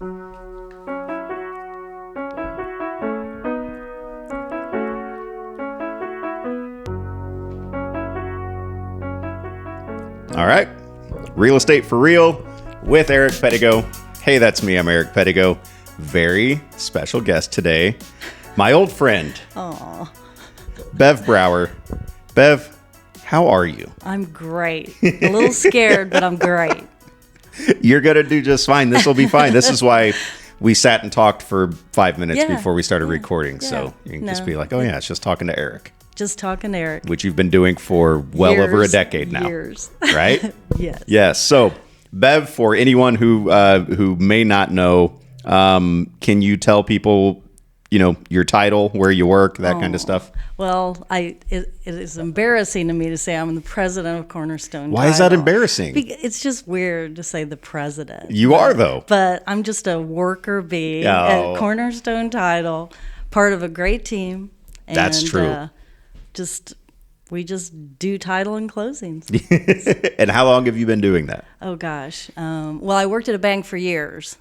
All right. Real Estate for Real with Eric Pettigo. Hey, that's me. I'm Eric Pettigo. Very special guest today. My old friend, Bev Brauer. Bev, how are you? I'm great. A little scared, but I'm great. You're going to do just fine. This will be fine. This is why we sat and talked for 5 minutes before we started recording. So you can just be like, oh, yeah, it's just talking to Eric. Just talking to Eric. Which you've been doing for well over a decade now. Years. Right? Yes. Yes. So, Bev, for anyone who may not know, can you tell people, your title, where you work, that kind of stuff? Well, it is embarrassing to me to say I'm the president of Cornerstone Why Title. is that embarrassing? It's just weird to say the president. You are, though. But I'm just a worker bee at Cornerstone Title, part of a great team. And, that's true. We just do title and closings. And how long have you been doing that? Oh, gosh. Well, I worked at a bank for years.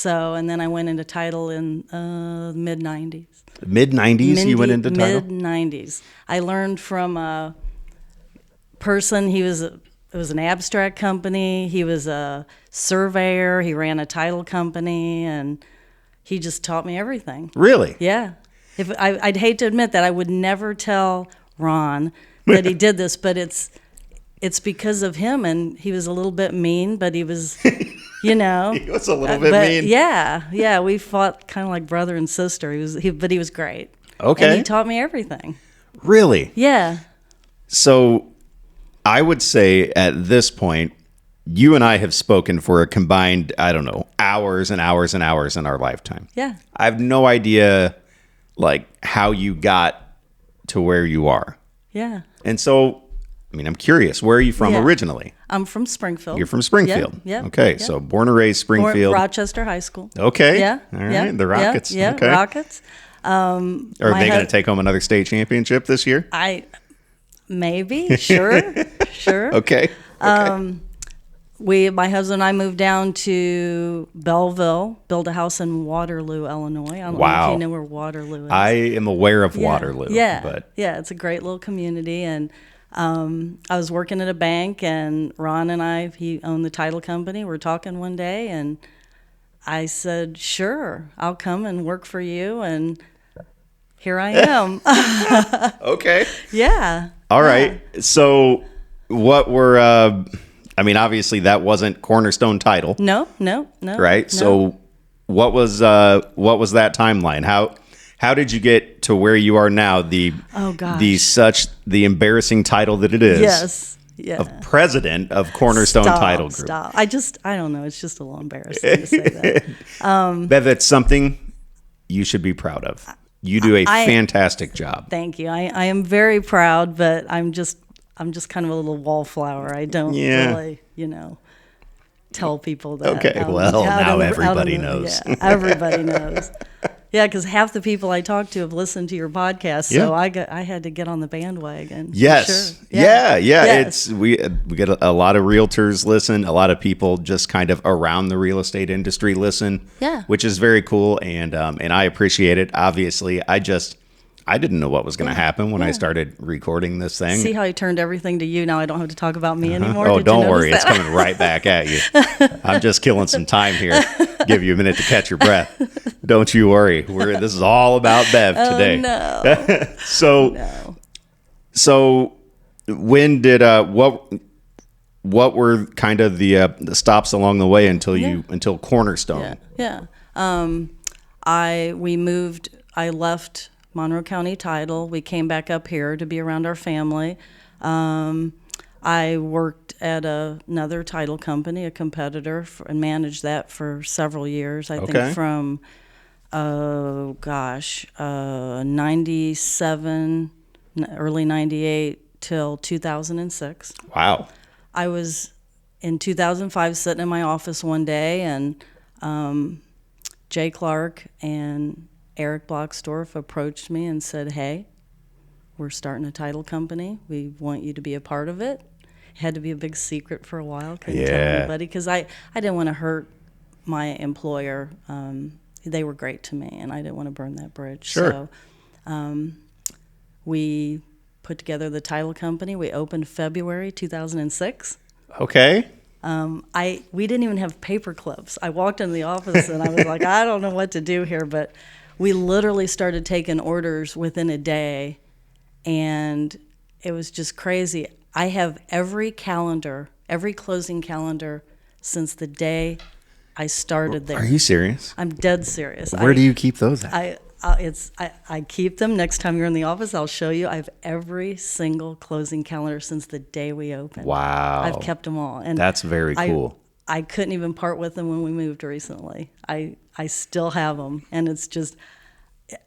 And then I went into title in mid-'90s. Mid-'90s you went into title? Mid-'90s. I learned from a person, it was an abstract company. He was a surveyor. He ran a title company, and he just taught me everything. Really? Yeah. I'd hate to admit that I would never tell Ron that he did this, but it's because of him, and he was a little bit mean, but he was, He was a little bit mean. Yeah, we fought kind of like brother and sister. But he was great. Okay. And he taught me everything. Really? Yeah. So I would say at this point, you and I have spoken for a combined, I don't know, hours and hours and hours in our lifetime. Yeah. I have no idea how you got to where you are. Yeah. And so, I'm curious, where are you from originally? I'm from Springfield. You're from Springfield? Yeah. Okay, so born and raised Springfield. Rochester High School. Okay. Yeah. All right, the Rockets. Yeah, okay. Rockets. Are they going to take home another state championship this year? Maybe, sure. Okay. My husband and I moved down to Belleville, built a house in Waterloo, Illinois. I don't know if you know where Waterloo is. I am aware of Waterloo. Yeah, it's a great little community. And I was working at a bank, and Ron and he owned the title company. We were talking one day, and I said, sure, I'll come and work for you. And here I am. Okay. Yeah. All right. So what were... obviously that wasn't Cornerstone Title. No. Right? No. So what was that timeline? How did you get to where you are now? The embarrassing title that it is. Yes. Yeah. Of president of Cornerstone Title Groupe. Stop. I don't know. It's just a little embarrassing to say that. Bev, that's something you should be proud of. You do a fantastic job. Thank you. I am very proud, but I'm just kind of a little wallflower. I don't really, tell people that. Okay, now everybody knows. Yeah, everybody knows. Yeah, because half the people I talk to have listened to your podcast, so I had to get on the bandwagon. Yes. Sure. Yeah. Yes. We get a lot of realtors listen, a lot of people just kind of around the real estate industry listen. Yeah. Which is very cool, and I appreciate it. Obviously, I didn't know what was going to happen when I started recording this thing. See how I turned everything to you? Now I don't have to talk about me anymore. Oh, don't worry. It's coming right back at you. I'm just killing some time here. Give you a minute to catch your breath. Don't you worry. This is all about Bev today. Oh, no. So when did what were kind of the stops along the way until Cornerstone? Yeah. I left Monroe County Title. We came back up here to be around our family. I worked at another title company, a competitor, and managed that for several years. I think from, 97, early 98 till 2006. Wow. I was in 2005 sitting in my office one day, and Jay Clark and Eric Blocksdorf approached me and said, hey, we're starting a title company. We want you to be a part of it. It had to be a big secret for a while. Couldn't tell anybody because I didn't want to hurt my employer, they were great to me, and I didn't want to burn that bridge. Sure. So we put together the title company. We opened February 2006. Okay. We didn't even have paperclips. I walked into the office and I was like, I don't know what to do here, but we literally started taking orders within a day, and it was just crazy. I have every closing calendar since the day I started there. Are you serious? I'm dead serious. Where do you keep those at? I keep them. Next time you're in the office, I'll show you. I have every single closing calendar since the day we opened. Wow. I've kept them all. And that's very cool. I couldn't even part with them when we moved recently. I still have them, and it's just,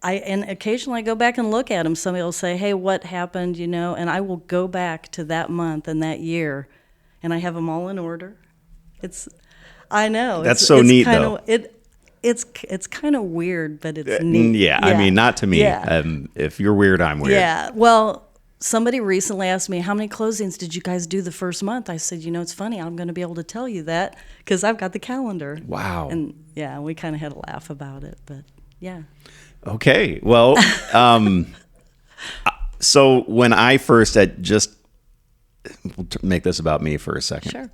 and occasionally I go back and look at them. Somebody will say, hey, what happened, and I will go back to that month and that year, and I have them all in order. I know. That's so neat, though. It's kind of weird, but it's neat. Yeah, I mean, not to me. Yeah. If you're weird, I'm weird. Yeah, well, somebody recently asked me, how many closings did you guys do the first month? I said, it's funny, I'm going to be able to tell you that because I've got the calendar. Wow. And yeah, we kind of had a laugh about it, but yeah. Okay, well, so when I first we'll make this about me for a second. Sure.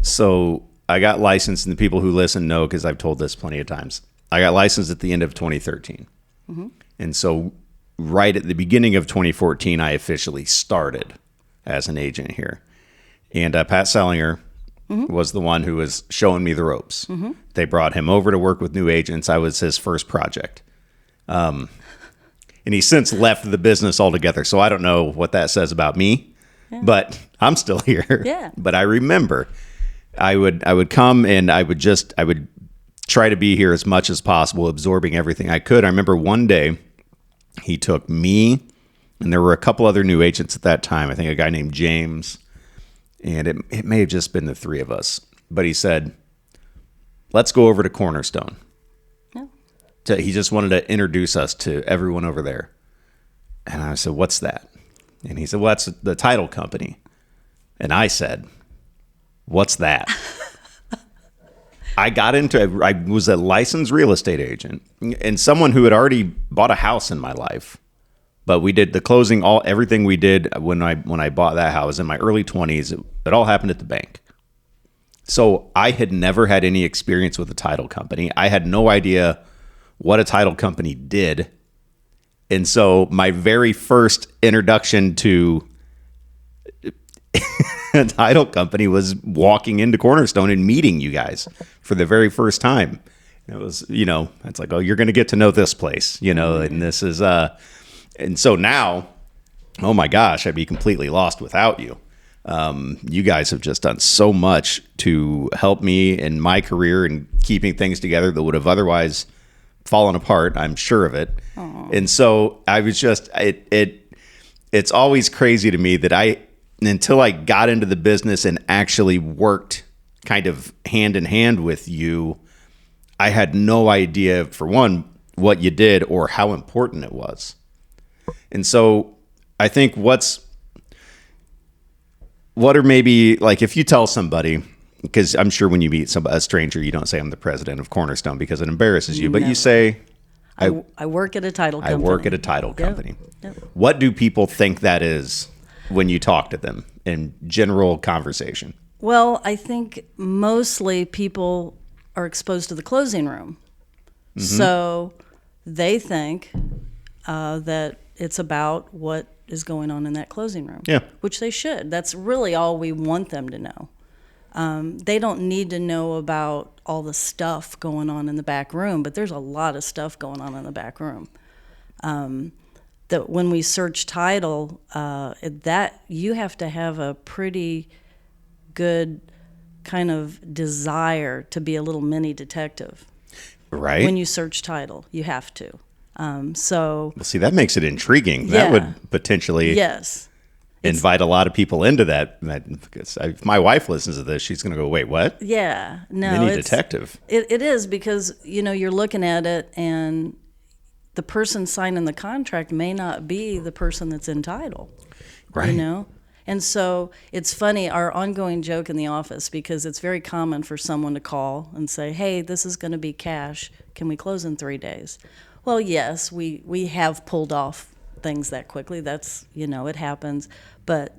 So I got licensed, and the people who listen know because I've told this plenty of times. I got licensed at the end of 2013. Mm-hmm. And so right at the beginning of 2014, I officially started as an agent here. And Pat Sellinger was the one who was showing me the ropes. Mm-hmm. They brought him over to work with new agents. I was his first project. And he's since left the business altogether. So I don't know what that says about me, but I'm still here. Yeah. But I remember I would come and I would try to be here as much as possible, absorbing everything I could. I remember one day he took me, and there were a couple other new agents at that time. I think a guy named James, and it may have just been the three of us. But he said, let's go over to Cornerstone. Yeah. He just wanted to introduce us to everyone over there. And I said, what's that? And he said, well, that's the title company. And I said, what's that? I was a licensed real estate agent and someone who had already bought a house in my life. But we did the closing, everything we did when I bought that house in my early 20s, it all happened at the bank. So I had never had any experience with a title company. I had no idea what a title company did. And so my very first introduction to a title company was walking into Cornerstone and meeting you guys for the very first time. It was, it's like, oh, you're going to get to know this place, and this is, and so now, oh my gosh, I'd be completely lost without you. You guys have just done so much to help me in my career and keeping things together that would have otherwise fallen apart. I'm sure of it. Aww. And so I was just, it's always crazy to me that until I got into the business and actually worked kind of hand in hand with you, I had no idea, for one, what you did or how important it was. And so I think what are maybe, like, if you tell somebody, because I'm sure when you meet a stranger, you don't say I'm the president of Cornerstone because it embarrasses you, but you say, I work at a title company. I work at a title company. Yep. What do people think that is when you talk to them in general conversation? Well, I think mostly people are exposed to the closing room. Mm-hmm. So they think that it's about what is going on in that closing room, which they should. That's really all we want them to know. They don't need to know about all the stuff going on in the back room, but there's a lot of stuff going on in the back room. That when we search title, that you have to have a pretty good kind of desire to be a little mini detective. Right. When you search title, you have to. Well, see, that makes it intriguing. That would potentially invite a lot of people into that. Because if my wife listens to this, she's going to go, wait, what? Yeah. No. Mini detective. It is because, you're looking at it and the person signing the contract may not be the person that's in title. Right. And so it's funny, our ongoing joke in the office, because it's very common for someone to call and say, hey, this is going to be cash. Can we close in 3 days? Well, yes, we have pulled off things that quickly. That's, it happens. But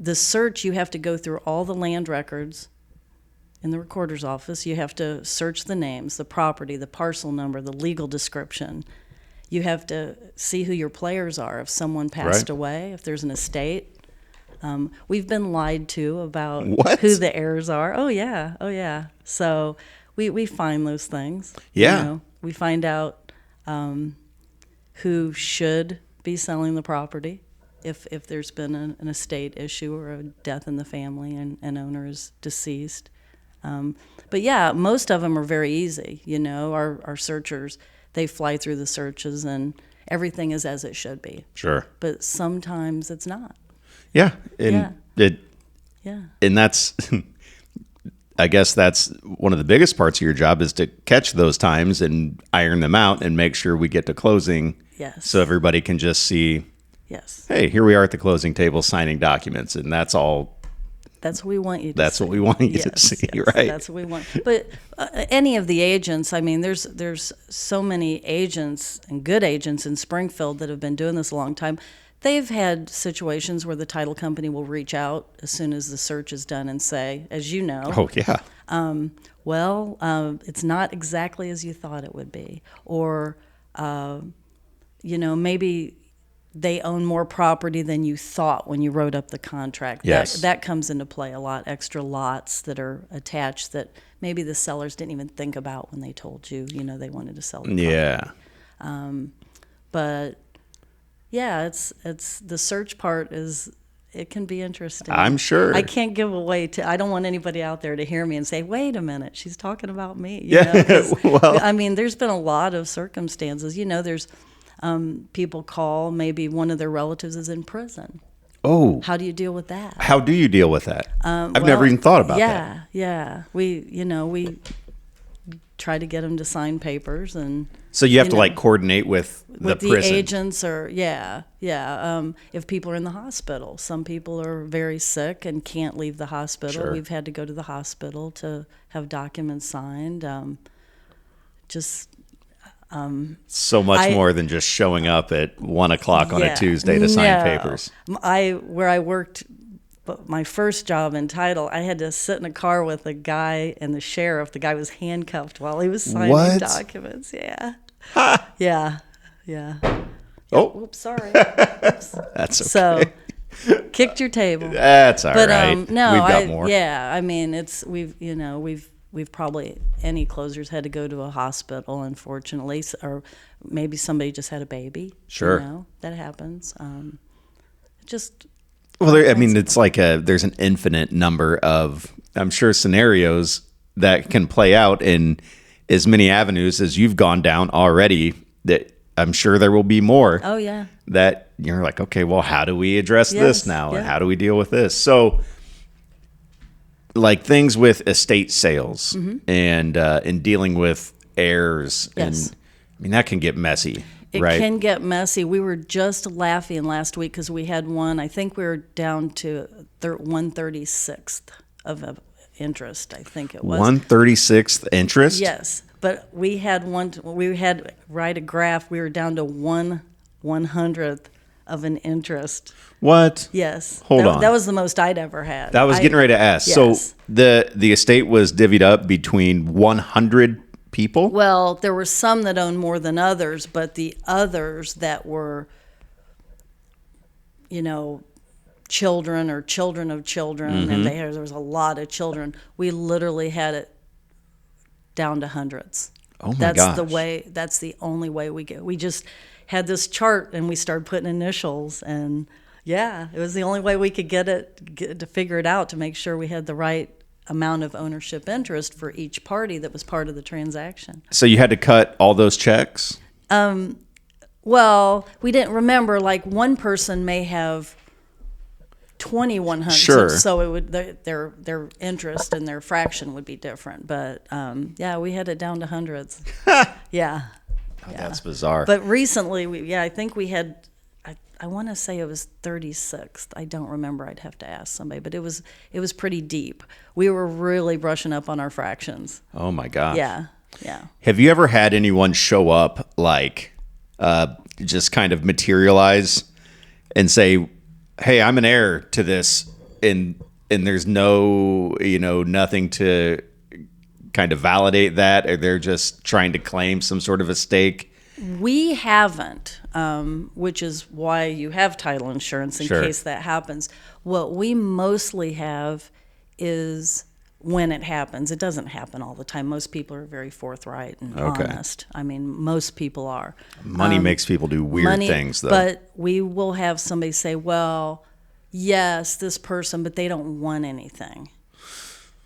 the search, you have to go through all the land records in the recorder's office. You have to search the names, the property, the parcel number, the legal description. You have to see who your players are. If someone passed away, if there's an estate. We've been lied to about who the heirs are. Oh yeah. So we find those things. Yeah. We find out who should be selling the property if there's been an estate issue or a death in the family and owner is deceased. But yeah, most of them are very easy. Our searchers, they fly through the searches and everything is as it should be. Sure. But sometimes it's not. Yeah. And that's, I guess that's one of the biggest parts of your job is to catch those times and iron them out and make sure we get to closing. Yes. So everybody can just see, yes, hey, here we are at the closing table signing documents. And that's all. That's what we want you to That's see. What we want you to see, right? That's what we want. But any of the agents, I mean, there's so many agents and good agents in Springfield that have been doing this a long time. They've had situations where the title company will reach out as soon as the search is done and say, as you know, oh, yeah. It's not exactly as you thought it would be. Or, maybe they own more property than you thought when you wrote up the contract. Yes. That comes into play a lot, extra lots that are attached that maybe the sellers didn't even think about when they told you, they wanted to sell the property. Yeah. But yeah, it's the search part it can be interesting. I'm sure. I can't give away I don't want anybody out there to hear me and say, wait a minute, she's talking about me. Well, I mean, there's been a lot of circumstances. There's people call, maybe one of their relatives is in prison. Oh. How do you deal with that? How do you deal with that? I've never even thought about that. Yeah. We try to get them to sign papers and. So you have to coordinate with the prison. Agents or if people are in the hospital, some people are very sick and can't leave the hospital. Sure. We've had to go to the hospital to have documents signed. So much more than just showing up at 1:00 on a Tuesday to sign papers. Where I worked, my first job in title, I had to sit in a car with a guy and the sheriff. The guy was handcuffed while he was signing documents. Yeah. Ha! Yeah. Oh, oops, sorry. Oops. That's okay. So, kicked your table. That's all right. No, we've got more. Yeah, I mean, we've probably any closers had to go to a hospital, unfortunately, or maybe somebody just had a baby. Sure, that happens. It's like there's an infinite number of, I'm sure, scenarios that can play out in as many avenues as you've gone down already, that I'm sure there will be more. Oh, yeah. That you're like, okay, well, how do we address this now? Yeah. And how do we deal with this? So, like things with estate sales and in dealing with heirs, and that can get messy. It can get messy. We were just laughing last week because we had one. I think we were down to 1/36th of interest. I think it was 1/36th interest. Yes, but we had one. We had write a graph. We were down to 1/100th of an interest. What? Yes. Hold on. That was the most I'd ever had. That was getting ready to ask. Yes. So the estate was divvied up between 100 people? Well, there were some that owned more than others, but the others that were, children or children of children, and there was a lot of children, we literally had it down to hundreds. Oh my gosh. That's the only way we just had this chart and we started putting initials, and it was the only way we could get to figure it out, to make sure we had the right amount of ownership interest for each party that was part of the transaction. So you had to cut all those checks? Well, we didn't remember, one person may have 2,100. Sure. So it would their interest and their fraction would be different. But we had it down to hundreds. Yeah. Oh, that's bizarre. But recently, I think we had I want to say it was 36th. I don't remember. I'd have to ask somebody, but it was pretty deep. We were really brushing up on our fractions. Oh my gosh. Yeah. Have you ever had anyone show up like just kind of materialize and say, "Hey, I'm an heir to this," and there's no, nothing to kind of validate that, or they're just trying to claim some sort of a stake? We haven't, which is why you have title insurance in Sure. case that happens. What we mostly have is when it happens. It doesn't happen all the time. Most people are very forthright and honest. I mean, most people are. Money makes people do weird things, though. But we will have somebody say, well, yes, this person, but they don't want anything.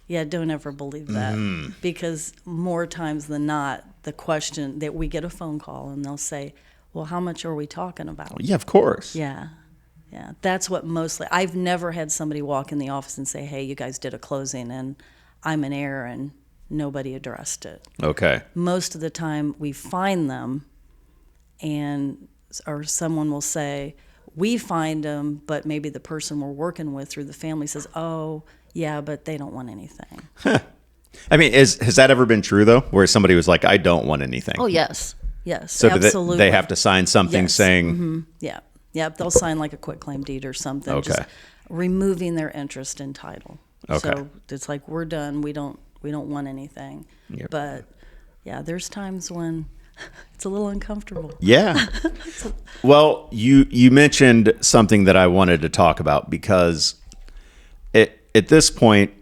Yeah, don't ever believe that. Because more times than not, the question that we get a phone call and they'll say, well, how much are we talking about? Yeah, of course. Yeah. That's what mostly. I've never had somebody walk in the office and say, hey, you guys did a closing and I'm an heir, and nobody addressed it. Okay. Most of the time we find them or someone will say, we find them, but maybe the person we're working with through the family says, oh, yeah, but they don't want anything. I mean, has that ever been true, though, where somebody was like, I don't want anything? Oh, yes, So absolutely. they have to sign something saying... Yeah, they'll sign like a quitclaim deed or something, just removing their interest in title. Okay. So it's like, we're done. We don't want anything. Yep. But yeah, there's times when it's a little uncomfortable. Yeah. Well, you mentioned something that I wanted to talk about, because at this point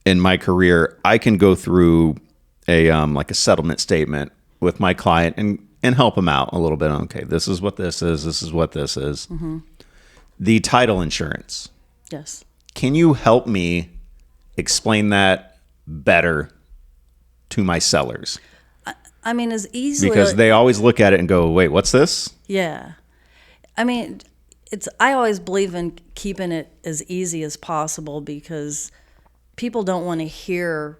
in my career, I can go through a like a settlement statement with my client and help them out a little bit. Okay, this is what this is. This is what this is. Mm-hmm. The title insurance. Yes. Can you help me explain that better to my sellers? I mean, as easily... Because they always look at it and go, wait, what's this? Yeah. I mean, I always believe in keeping it as easy as possible, because people don't want to hear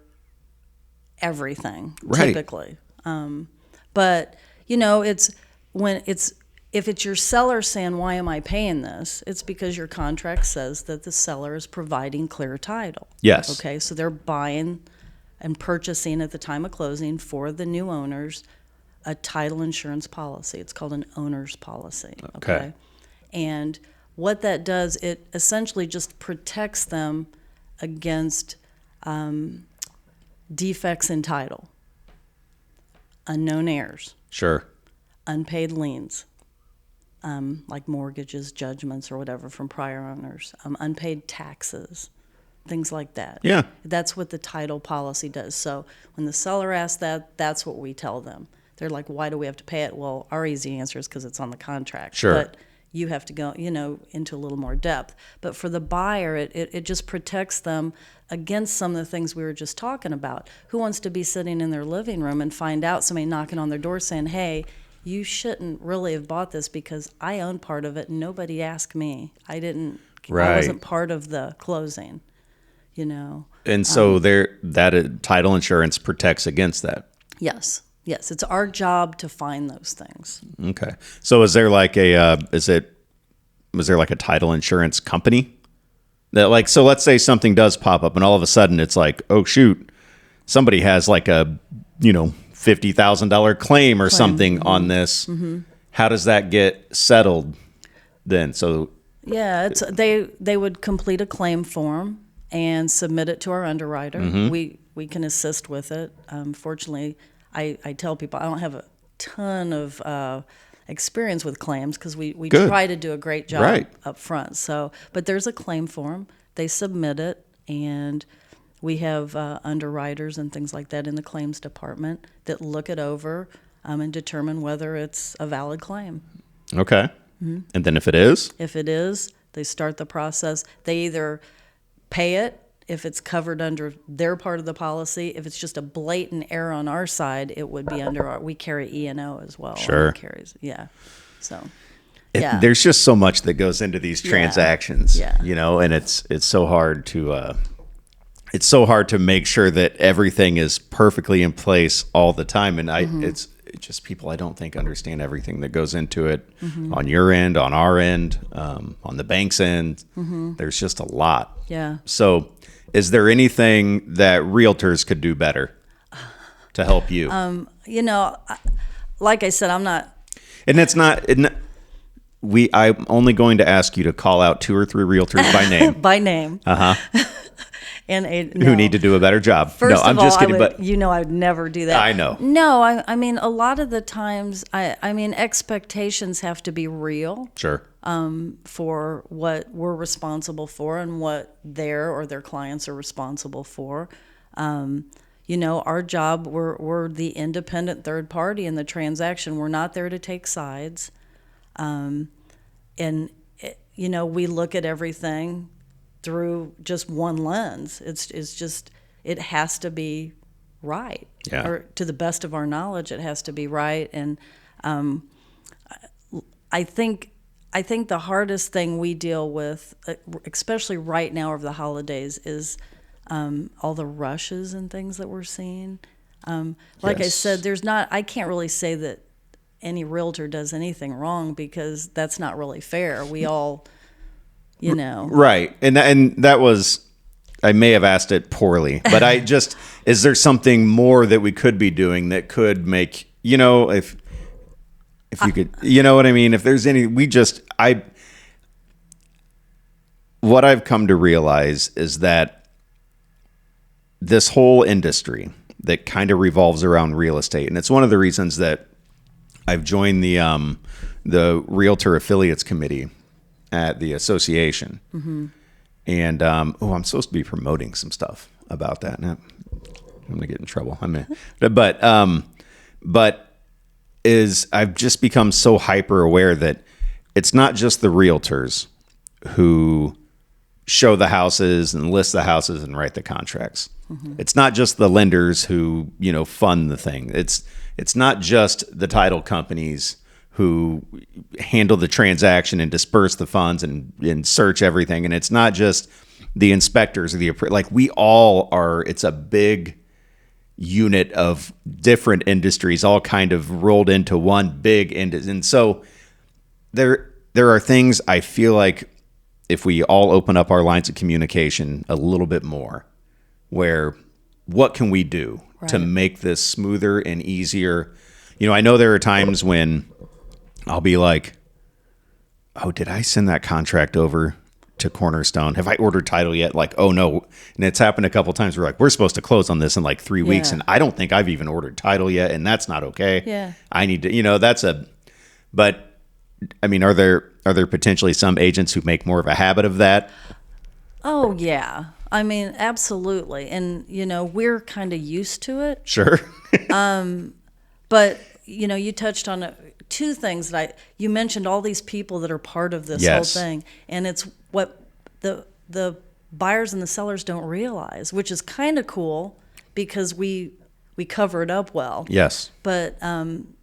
everything, typically. But, if it's your seller saying, why am I paying this? It's because your contract says that the seller is providing clear title. Yes. Okay, so they're buying and purchasing at the time of closing for the new owners a title insurance policy. It's called an owner's policy. Okay. And what that does, it essentially just protects them against defects in title, unknown heirs, Sure. unpaid liens, like mortgages, judgments, or whatever from prior owners, unpaid taxes, things like that. Yeah. That's what the title policy does. So when the seller asks that, that's what we tell them. They're like, why do we have to pay it? Well, our easy answer is because it's on the contract. Sure. But you have to go, into a little more depth. But for the buyer, it just protects them against some of the things we were just talking about. Who wants to be sitting in their living room and find out somebody knocking on their door saying, hey, you shouldn't really have bought this because I own part of it and nobody asked me. I wasn't part of the closing, And so that title insurance protects against that. Yes. Yes, it's our job to find those things. Okay. So is there like was there like a title insurance company that so let's say something does pop up and all of a sudden it's like, oh shoot, somebody has like a, $50,000 claim or something on this. Mm-hmm. How does that get settled then? So yeah, they would complete a claim form and submit it to our underwriter. Mm-hmm. We can assist with it. Fortunately, I tell people I don't have a ton of experience with claims because we try to do a great job up front. So, but there's a claim form. They submit it, and we have underwriters and things like that in the claims department that look it over and determine whether it's a valid claim. Okay. Mm-hmm. And then if it is? If it is, they start the process. They either pay it if it's covered under their part of the policy. If it's just a blatant error on our side, it would be under we carry E&O as well. Sure. Yeah. So, there's just so much that goes into these transactions, Yeah. And it's so hard to make sure that everything is perfectly in place all the time. And just people I don't think understand everything that goes into it on your end, on our end, on the bank's end. There's just a lot. Yeah. So is there anything that realtors could do better to help you? Like I said, I'm not. And it's not. I'm only going to ask you to call out 2 or 3 realtors by name. By name. Who need to do a better job. First I'm of all, just kidding, I would never do that. I know. No, I mean, a lot of the times, I mean, expectations have to be real. Sure. For what we're responsible for and what their clients are responsible for. Our job, we're the independent third party in the transaction. We're not there to take sides. We look at everything through just one lens. It has to be right. Yeah. Or to the best of our knowledge, it has to be right. And I think the hardest thing we deal with, especially right now over the holidays, is all the rushes and things that we're seeing. Like I said, I can't really say that any realtor does anything wrong, because that's not really fair. We all, Right. And that was, I may have asked it poorly, but is there something more that we could be doing that could make, if you could, you know what I mean? If there's any, what I've come to realize is that this whole industry that kind of revolves around real estate, and it's one of the reasons that I've joined the Realtor Affiliates Committee at the association. And I'm supposed to be promoting some stuff about that. Now, I'm gonna get in trouble. But I've just become so hyper aware that it's not just the realtors who show the houses and list the houses and write the contracts. It's not just the lenders who fund the thing. It's not just the title companies who handle the transaction and disperse the funds and search everything. And it's not just the inspectors or we all are, it's a big unit of different industries all kind of rolled into one big industry. And so there are things I feel like if we all open up our lines of communication a little bit more, where what can we do to make this smoother and easier? I know there are times when I'll be like, oh, did I send that contract over to Cornerstone? Have I ordered title yet? Like, oh no. And it's happened a couple of times. We're supposed to close on this in 3 weeks. And I don't think I've even ordered title yet. And that's not okay. Yeah. I need to, but I mean, are there potentially some agents who make more of a habit of that? Oh yeah. I mean, absolutely. And, we're kind of used to it. Sure. But, you touched on 2 things you mentioned all these people that are part of this whole thing. And it's what the buyers and the sellers don't realize, which is kind of cool because we cover it up well. Yes. But,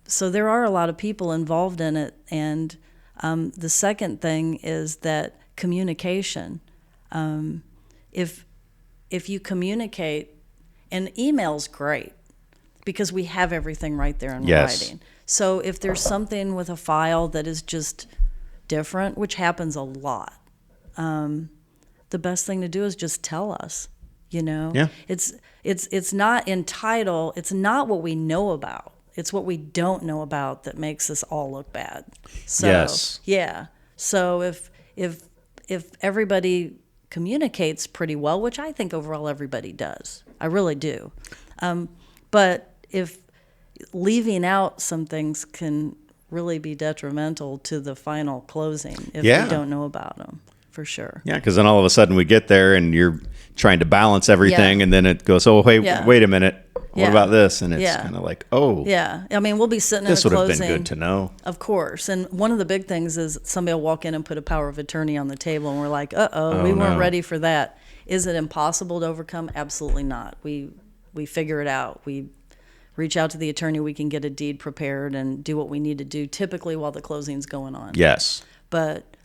so there are a lot of people involved in it. And the second thing is that communication. If you communicate, and email's great because we have everything right there in writing. So if there's something with a file that is just different, which happens a lot, the best thing to do is just tell us. Yeah. It's not in title. It's not what we know about. It's what we don't know about that makes us all look bad. So, yeah. So if everybody communicates pretty well, which I think overall everybody does. I really do. But if leaving out some things can really be detrimental to the final closing if we don't know about them, for sure. Yeah, because then all of a sudden we get there and you're trying to balance everything and then it goes, oh, wait a minute. What about this? And it's kind of like, oh. Yeah. I mean, we'll be sitting in a closing. This would have been good to know. Of course. And one of the big things is somebody will walk in and put a power of attorney on the table and we're like, we weren't ready for that. Is it impossible to overcome? Absolutely not. We figure it out. We reach out to the attorney. We can get a deed prepared and do what we need to do, typically while the closing's going on. Yes. But,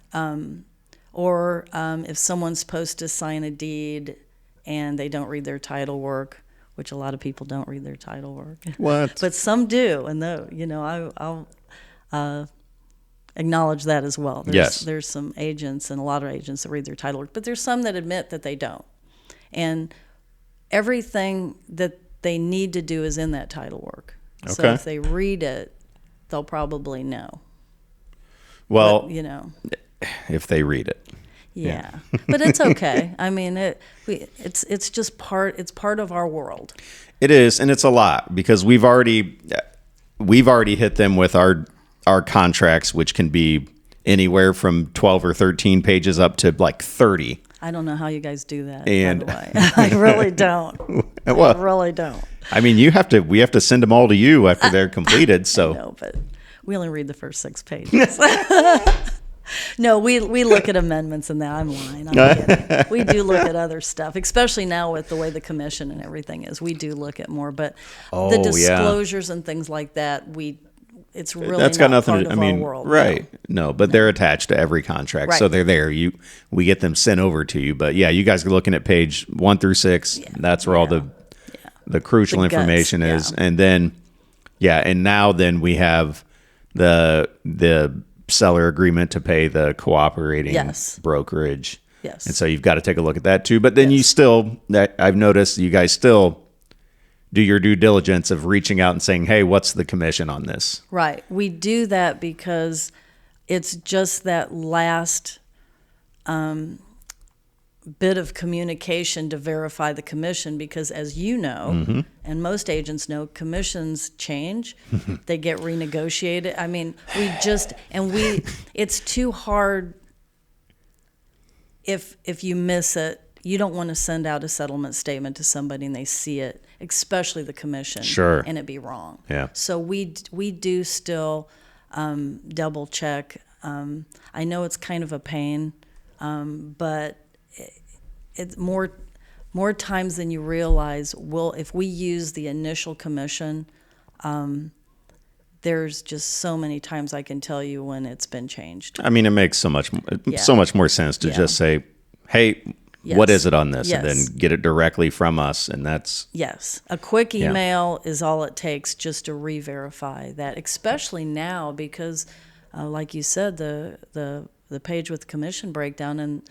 if someone's supposed to sign a deed and they don't read their title work, which a lot of people don't read their title work. What? But some do, and I'll acknowledge that as well. There's some agents and a lot of agents that read their title work, but there's some that admit that they don't. And everything that they need to do is in that title work. Okay. So if they read it, they'll probably know. Well, But, if they read it. Yeah. But it's okay. I mean, it's just part of our world. It is, and it's a lot because we've already hit them with our contracts, which can be anywhere from 12 or 13 pages up to like 30. I don't know how you guys do that, And by the way. I really don't. Well, I really don't. I mean, we have to send them all to you after they're completed. So No, but we only read the first 6 pages. No, we look at amendments and that. I'm lying. I'm kidding. We do look at other stuff, especially now with the way the commission and everything is. We do look at more, but the disclosures and things like that, it's really that's not got nothing part to, of I mean, our world. right? No, but they're attached to every contract, so Right. they're there. We get them sent over to you. But yeah, you guys are looking at page 1 through 6. Yeah. That's where all the crucial The guts, information is, yeah. and then and now we have the seller agreement to pay the cooperating Yes. brokerage. Yes. And so you've got to take a look at that too. But then Yes. I've noticed you guys still do your due diligence of reaching out and saying, hey, what's the commission on this? Right. We do that because it's just that last bit of communication to verify the commission, because as you know, and most agents know, commissions change. They get renegotiated. I mean, it's too hard if you miss it. You don't want to send out a settlement statement to somebody and they see it, especially the commission, Sure. and it be wrong. Yeah. So we do still double check. I know it's kind of a pain, but it's more times than you realize. If we use the initial commission, there's just so many times I can tell you when it's been changed. I mean, it makes so much more sense to just say, hey, what is it on this? Yes. And then get it directly from us. And that's, Yes. A quick email is all it takes just to re-verify that, especially now because, like you said, the page with commission breakdown, and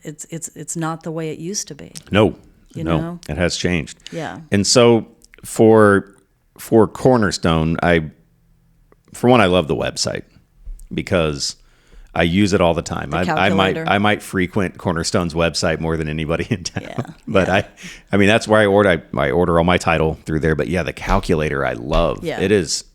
it's not the way it used to be. no, You know? it has changed. Yeah. And so for Cornerstone, for one, I love the website because I use it all the time. I might frequent Cornerstone's website more than anybody in town. Yeah, But I mean that's where I order all my title through there. But yeah, the calculator I love. Yeah. It is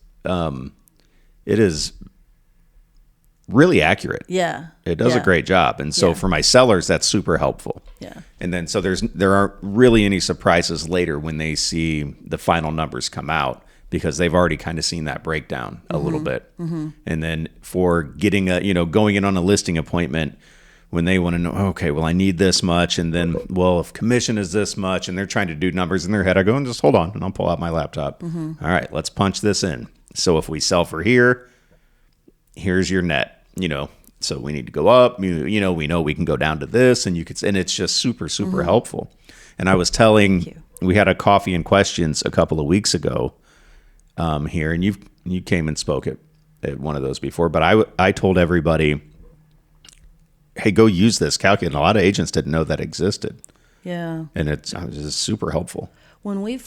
really accurate. Yeah. It does a great job. And so for my sellers, that's super helpful. Yeah. And then so there aren't really any surprises later when they see the final numbers come out, because they've already kind of seen that breakdown a little bit. Mm-hmm. And then for getting going in on a listing appointment, when they want to know, okay, well, I need this much. And then, well, if commission is this much, and they're trying to do numbers in their head, I go and just hold on and I'll pull out my laptop. Mm-hmm. All right, let's punch this in. So if we sell for here's your net, so we need to go up, we know we can go down to this, and and it's just super, super helpful. And I was we had a coffee and questions a couple of weeks ago here, and you came and spoke at one of those before, but I told everybody, hey, go use this calculator. And a lot of agents didn't know that existed. Yeah. And it's just super helpful. When we've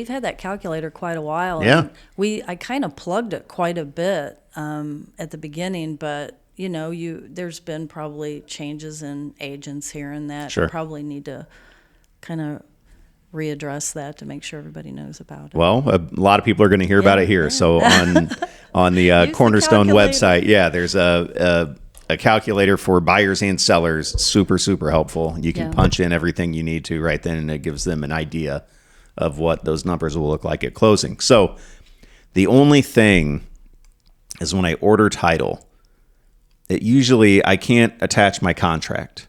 had that calculator quite a while. Yeah. And I kind of plugged it quite a bit at the beginning, but there's been probably changes in agents here and that. Sure. You probably need to kind of readdress that to make sure everybody knows about it. Well, a lot of people are going to hear about it here. So on the Cornerstone website, there's a calculator for buyers and sellers. Super, super helpful. You can punch in everything you need to right then, and it gives them an idea of what those numbers will look like at closing. So the only thing is when I order title, I can't attach my contract.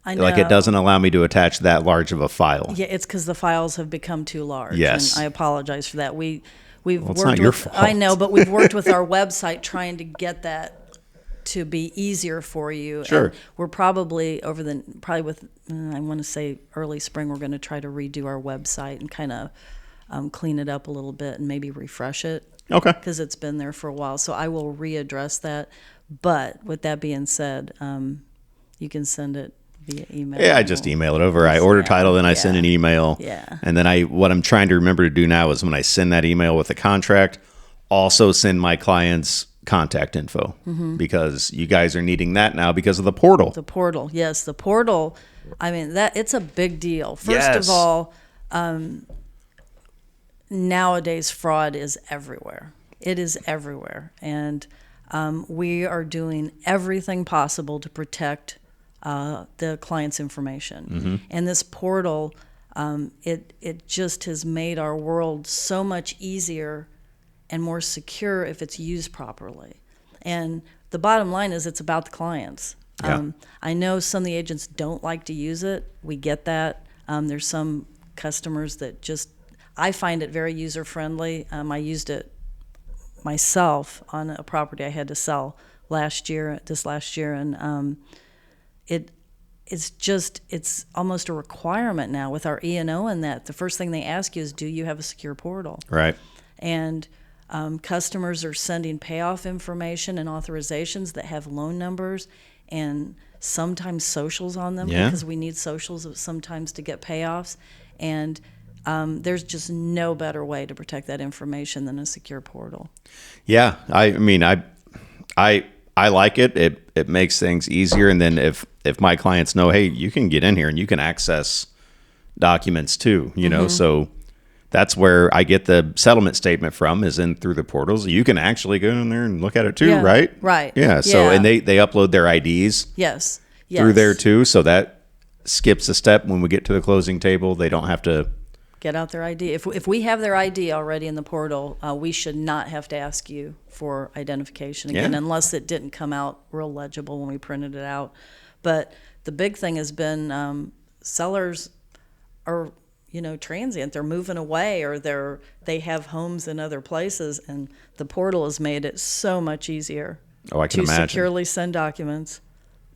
I know. Like, it doesn't allow me to attach that large of a file. Yeah, it's because the files have become too large. Yes. And I apologize for that. It's not your fault. I know, but we've worked with our website trying to get that to be easier for you. Sure. And we're probably I want to say early spring, we're going to try to redo our website and kind of clean it up a little bit and maybe refresh it. Okay. Because it's been there for a while. So I will readdress that. But with that being said, you can send it via email. Yeah, I just email it over. I order title, then I send an email. Yeah. And then what I'm trying to remember to do now is when I send that email with the contract, also send my clients contact info because you guys are needing that now because of the portal. The portal, yes, the portal. I mean, it's a big deal. First Yes. of all, nowadays fraud is everywhere. It is everywhere, and we are doing everything possible to protect the client's information. And this portal, it just has made our world so much easier and more secure if it's used properly. And the bottom line is it's about the clients. Yeah. I know some of the agents don't like to use it. We get that. There's some customers that I find it very user-friendly. I used it myself on a property I had to sell this last year, and it's almost a requirement now with our E&O and that. The first thing they ask you is, do you have a secure portal? Right. And customers are sending payoff information and authorizations that have loan numbers and sometimes socials on them because we need socials sometimes to get payoffs. And there's just no better way to protect that information than a secure portal. Yeah, I mean, I like it. It makes things easier. And then if my clients know, hey, you can get in here and you can access documents too, you know, so that's where I get the settlement statement from is in through the portals. You can actually go in there and look at it too, right? Right. Yeah. So, and they upload their IDs yes. through there too. So that skips a step when we get to the closing table. They don't have to get out their ID. If we have their ID already in the portal, we should not have to ask you for identification again, unless it didn't come out real legible when we printed it out. But the big thing has been sellers are, transient. They're moving away, or they have homes in other places, and the portal has made it so much easier to securely send documents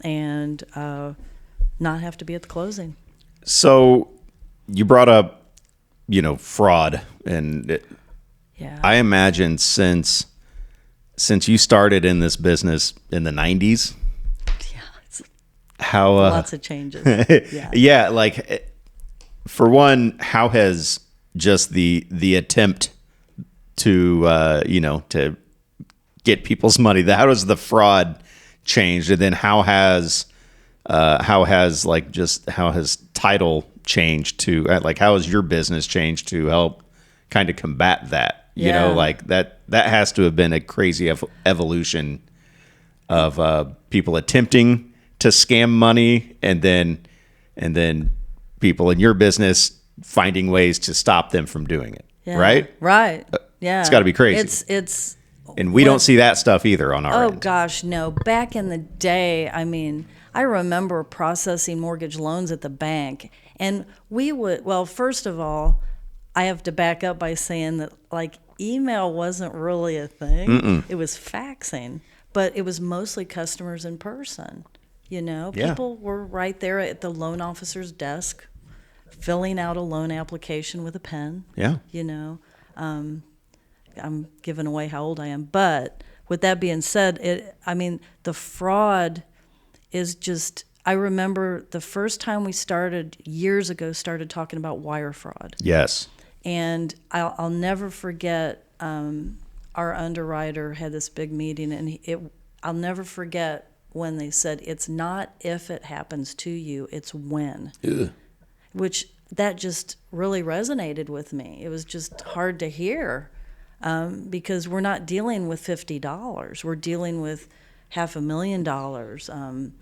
and not have to be at the closing. So you brought up fraud, and I imagine since you started in this business in the 90s, how lots of changes. For one, how has just the attempt to to get people's money, how does the fraud changed, and then how has title changed to how has your business changed to help kind of combat that? That has to have been a crazy evolution of people attempting to scam money, and then people in your business finding ways to stop them from doing it. Right. Yeah, it's got to be crazy. It's and we don't see that stuff either on our end. Oh gosh, no. Back in the day, I mean, I remember processing mortgage loans at the bank, and we would, first of all, I have to back up by saying that email wasn't really a thing. It was faxing, but it was mostly customers in person. People were right there at the loan officer's desk filling out a loan application with a pen. Yeah. I'm giving away how old I am, but with that being said, the fraud is just, I remember the first time we years ago, started talking about wire fraud. Yes. And I'll never forget, our underwriter had this big meeting, and I'll never forget when they said, it's not if it happens to you, it's when. Ugh. Which that just really resonated with me. It was just hard to hear. Because we're not dealing with $50. We're dealing with $500,000.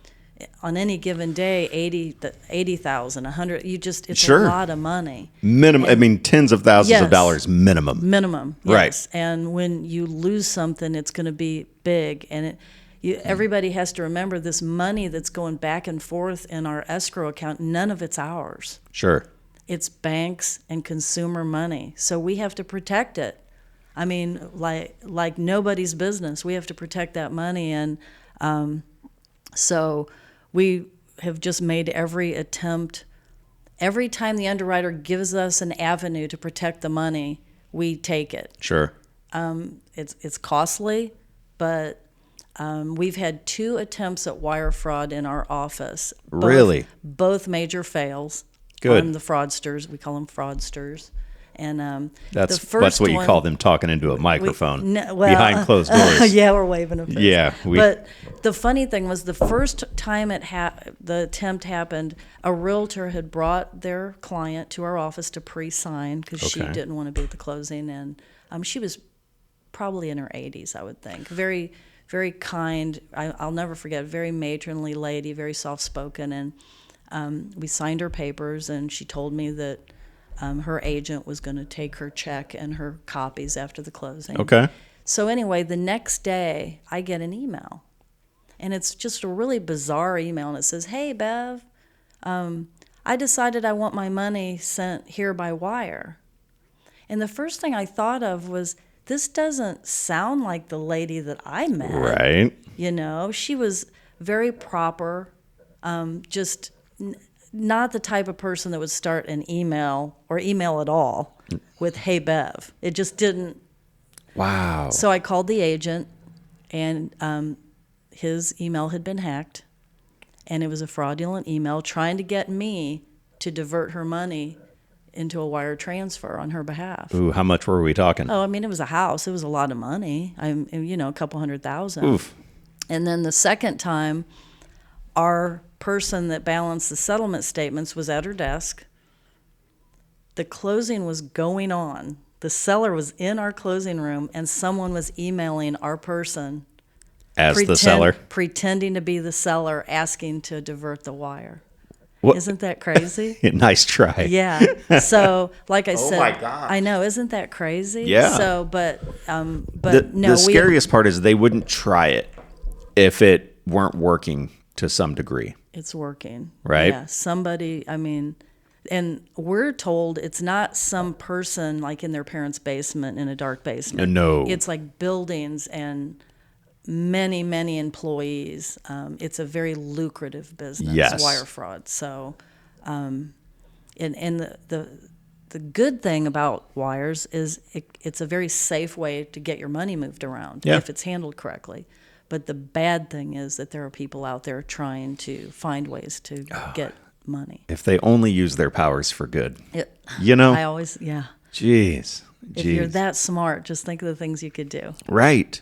On any given day, 80,000, 100. It's a lot of money. Minimum. Tens of thousands of dollars minimum. Minimum. Yes. Right. And when you lose something, it's going to be big. And everybody has to remember this money that's going back and forth in our escrow account. None of it's ours. Sure. It's banks and consumer money. So we have to protect it. I mean, like nobody's business. We have to protect that money, and So we have just made every attempt. Every time the underwriter gives us an avenue to protect the money, we take it. Sure. It's costly, but we've had 2 attempts at wire fraud in our office. Really? Both major fails. Good. On the fraudsters. We call them fraudsters. And That's the first what you one, call them talking into a microphone well, behind closed doors. Yeah, we're waving a fist. Yeah. But the funny thing was the first time the attempt happened, a realtor had brought their client to our office to pre-sign because she didn't want to be at the closing. And she was probably in her 80s, I would think. Very, very kind. I'll never forget, very matronly lady, very soft-spoken. And we signed her papers, and she told me that her agent was going to take her check and her copies after the closing. Okay. So anyway, the next day, I get an email. And it's just a really bizarre email. And it says, "Hey, Bev, I decided I want my money sent here by wire." And the first thing I thought of was, this doesn't sound like the lady that I met. Right. You know, she was very proper, just not the type of person that would start an email or email at all with "Hey, Bev." It just didn't. Wow. So I called the agent, and his email had been hacked, and it was a fraudulent email trying to get me to divert her money into a wire transfer on her behalf. Ooh, how much were we talking? Oh, I mean, it was a house. It was a lot of money. A couple $100,000. Oof. And then the second time, our person that balanced the settlement statements was at her desk. The closing was going on. The seller was in our closing room, and someone was emailing our person As the seller? pretending to be the seller, asking to divert the wire. What? Isn't that crazy? Nice try. Yeah. So, like I said, my gosh. I know, isn't that crazy? Yeah. So, but The scariest part is they wouldn't try it if it weren't working to some degree. It's working. Right? Yeah. Somebody, and we're told it's not some person like in their parents' basement in a dark basement. No. It's like buildings and many, many employees. It's a very lucrative business, Yes. wire fraud. So, and the good thing about wires is it's a very safe way to get your money moved around if it's handled correctly. But the bad thing is that there are people out there trying to find ways to get money. If they only use their powers for good. I always, yeah. Jeez. If you're that smart, just think of the things you could do. Right.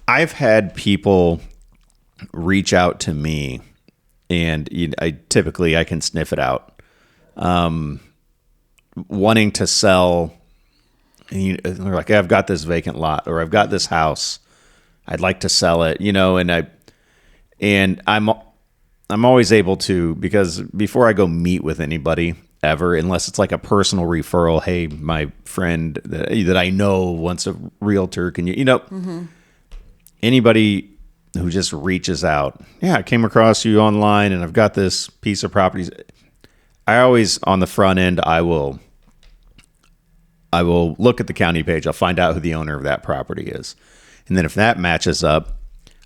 I've had people reach out to me, and I can sniff it out, wanting to sell. And they're like, "I've got this vacant lot, or I've got this house. I'd like to sell it." And I'm always able to, because before I go meet with anybody ever, unless it's like a personal referral, "Hey, my friend that I know wants a realtor, can you?" Anybody who just reaches out, "Yeah, I came across you online, and I've got this piece of property." I always, on the front end, I will look at the county page. I'll find out who the owner of that property is. And then if that matches up,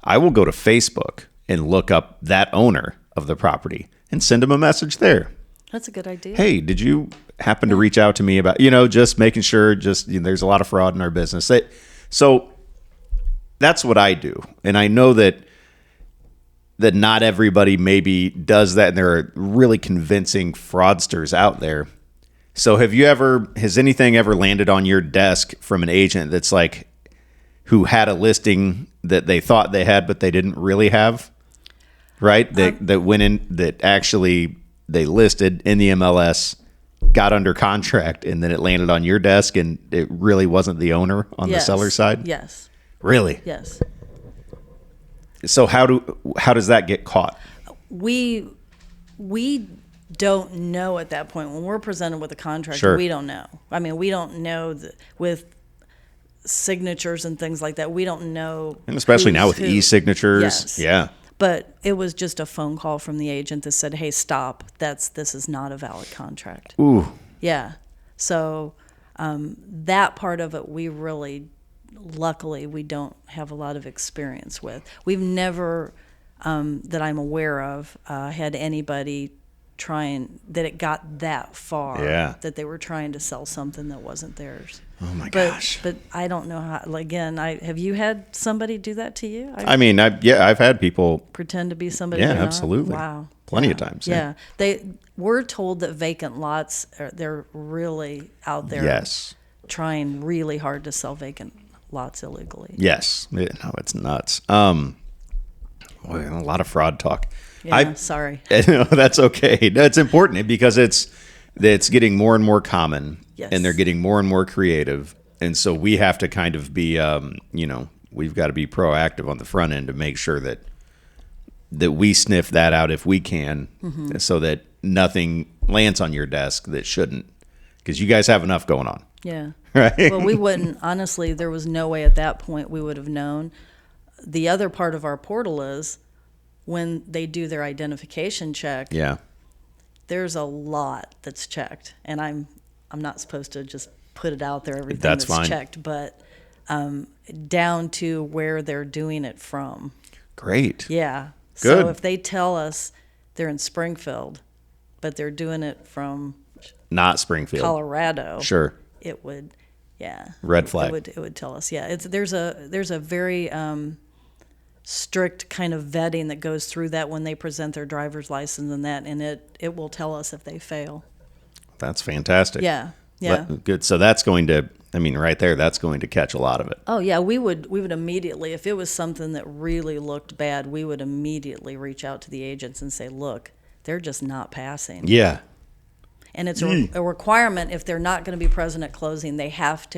I will go to Facebook and look up that owner of the property and send them a message there. That's a good idea. "Hey, did you happen to reach out to me about," just making sure, there's a lot of fraud in our business. So that's what I do. And I know that not everybody maybe does that, and there are really convincing fraudsters out there. So has anything ever landed on your desk from an agent that's like, who had a listing that they thought they had, but they didn't really have? Right? That went in, that actually they listed in the MLS, got under contract, and then it landed on your desk, and it really wasn't the owner on the seller side? Yes. Really? Yes. So how does that get caught? We don't know at that point. When we're presented with a contract, Sure. we don't know. We don't know with signatures and things like that. We don't know. And especially now with who. e-signatures. Yes. Yeah. But it was just a phone call from the agent that said, "Hey, stop. This is not a valid contract." Ooh. Yeah. So that part of it we really luckily we don't have a lot of experience with. We've never, that I'm aware of, had anybody trying, that it got that far, that they were trying to sell something that wasn't theirs. Oh my gosh. But I don't know how, again, have you had somebody do that to you? I've had people pretend to be somebody. Yeah, they're not? absolutely. Wow. Plenty of times. Yeah. We're told that vacant lots, they're really out there. Yes. Trying really hard to sell vacant lots illegally. Yes. No, it's nuts. Boy, a lot of fraud talk. Yeah, sorry. No, that's okay. That's important because it's getting more and more common, and they're getting more and more creative. And so we have to kind of be, we've got to be proactive on the front end to make sure that we sniff that out if we can, so that nothing lands on your desk that shouldn't, because you guys have enough going on. Yeah. Right. Well, we wouldn't, honestly, there was no way at that point we would have known. The other part of our portal is when they do their identification check. Yeah. There's a lot that's checked, and I'm not supposed to just put it out there, everything that's that's fine. checked, but down to where they're doing it from. Great. Yeah. Good. So if they tell us they're in Springfield, but they're doing it from Not Springfield, Colorado, sure, it would, red flag. It would tell us. Yeah, there's a very strict kind of vetting that goes through that when they present their driver's license and it will tell us if they fail. That's fantastic. Yeah. Good. So that's going to, right there, that's going to catch a lot of it. Oh yeah, we would immediately, if it was something that really looked bad, we would immediately reach out to the agents and say, look, they're just not passing. Yeah. And it's a requirement, if they're not going to be present at closing, we have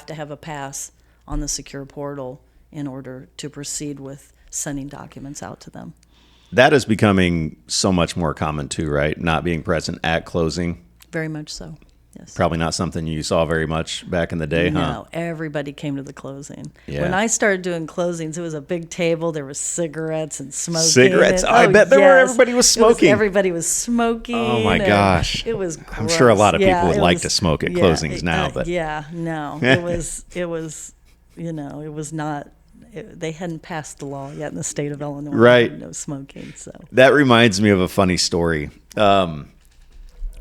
to have a pass on the secure portal in order to proceed with sending documents out to them. That is becoming so much more common too, right? Not being present at closing. Very much so. Yes. Probably not something you saw very much back in the day, huh? No, everybody came to the closing. Yeah. When I started doing closings, it was a big table. There was cigarettes and smoking. Cigarettes? I bet there were. Everybody was smoking. Everybody was smoking. Oh my gosh. It was gross. I'm sure a lot of people would like to smoke at closings now. But no. It was, it was not, they hadn't passed the law yet in the state of Illinois. Right. No smoking, so. That reminds me of a funny story.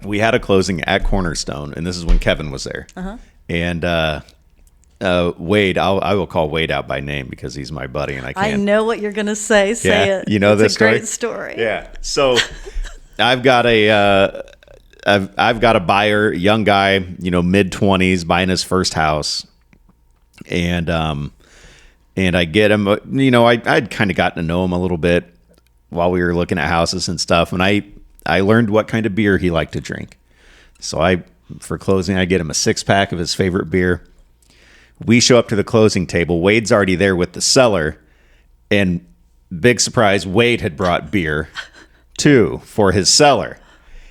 We had a closing at Cornerstone, and this is when Kevin was there. And Wade, I will call Wade out by name because he's my buddy, and I can't. I know what you're going to say. Say it. You know this story? It's a great story. Yeah. So I've got a buyer, young guy, mid-20s, buying his first house, and I get him. I'd kind of gotten to know him a little bit while we were looking at houses and stuff, and I learned what kind of beer he liked to drink. So for closing, I get him a 6-pack of his favorite beer. We show up to the closing table. Wade's already there with the seller. And big surprise, Wade had brought beer too for his seller.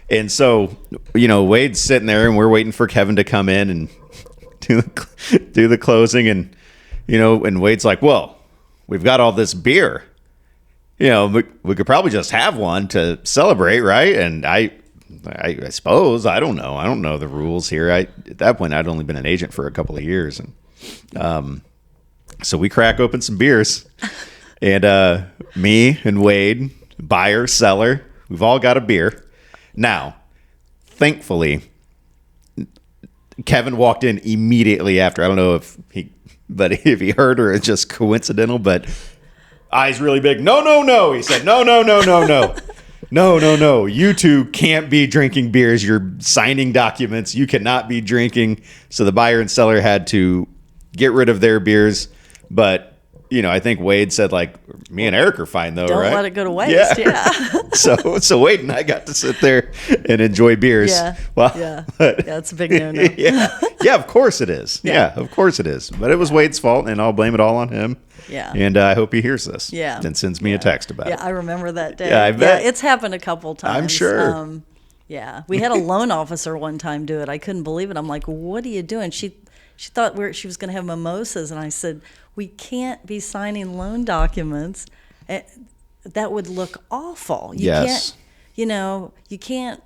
And so, Wade's sitting there and we're waiting for Kevin to come in and do the closing. And, and Wade's like, well, we've got all this beer. We could probably just have one to celebrate, right? And I suppose, I don't know. I don't know the rules here. At that point, I'd only been an agent for a couple of years. And so we crack open some beers. And me and Wade, buyer, seller, we've all got a beer. Now, thankfully, Kevin walked in immediately after. I don't know if he heard or it's just coincidental, but... eyes really big. No. He said, no. No. You two can't be drinking beers. You're signing documents. You cannot be drinking. So the buyer and seller had to get rid of their beers. But, I think Wade said, me and Eric are fine, though, Don't right? let it go to waste. Yeah. So Wade and I got to sit there and enjoy beers. Yeah. Well, yeah. It's a big no-no. Yeah, of course it is. Yeah, of course it is. But it was Wade's fault, and I'll blame it all on him. Yeah. And I hope he hears this. Yeah. And sends me a text about it. Yeah, I remember that day. Yeah, I bet. Yeah, it's happened a couple times. I'm sure. Yeah. We had a loan officer one time do it. I couldn't believe it. I'm like, what are you doing? She thought she was going to have mimosas. And I said, we can't be signing loan documents. That would look awful. Yes. You can't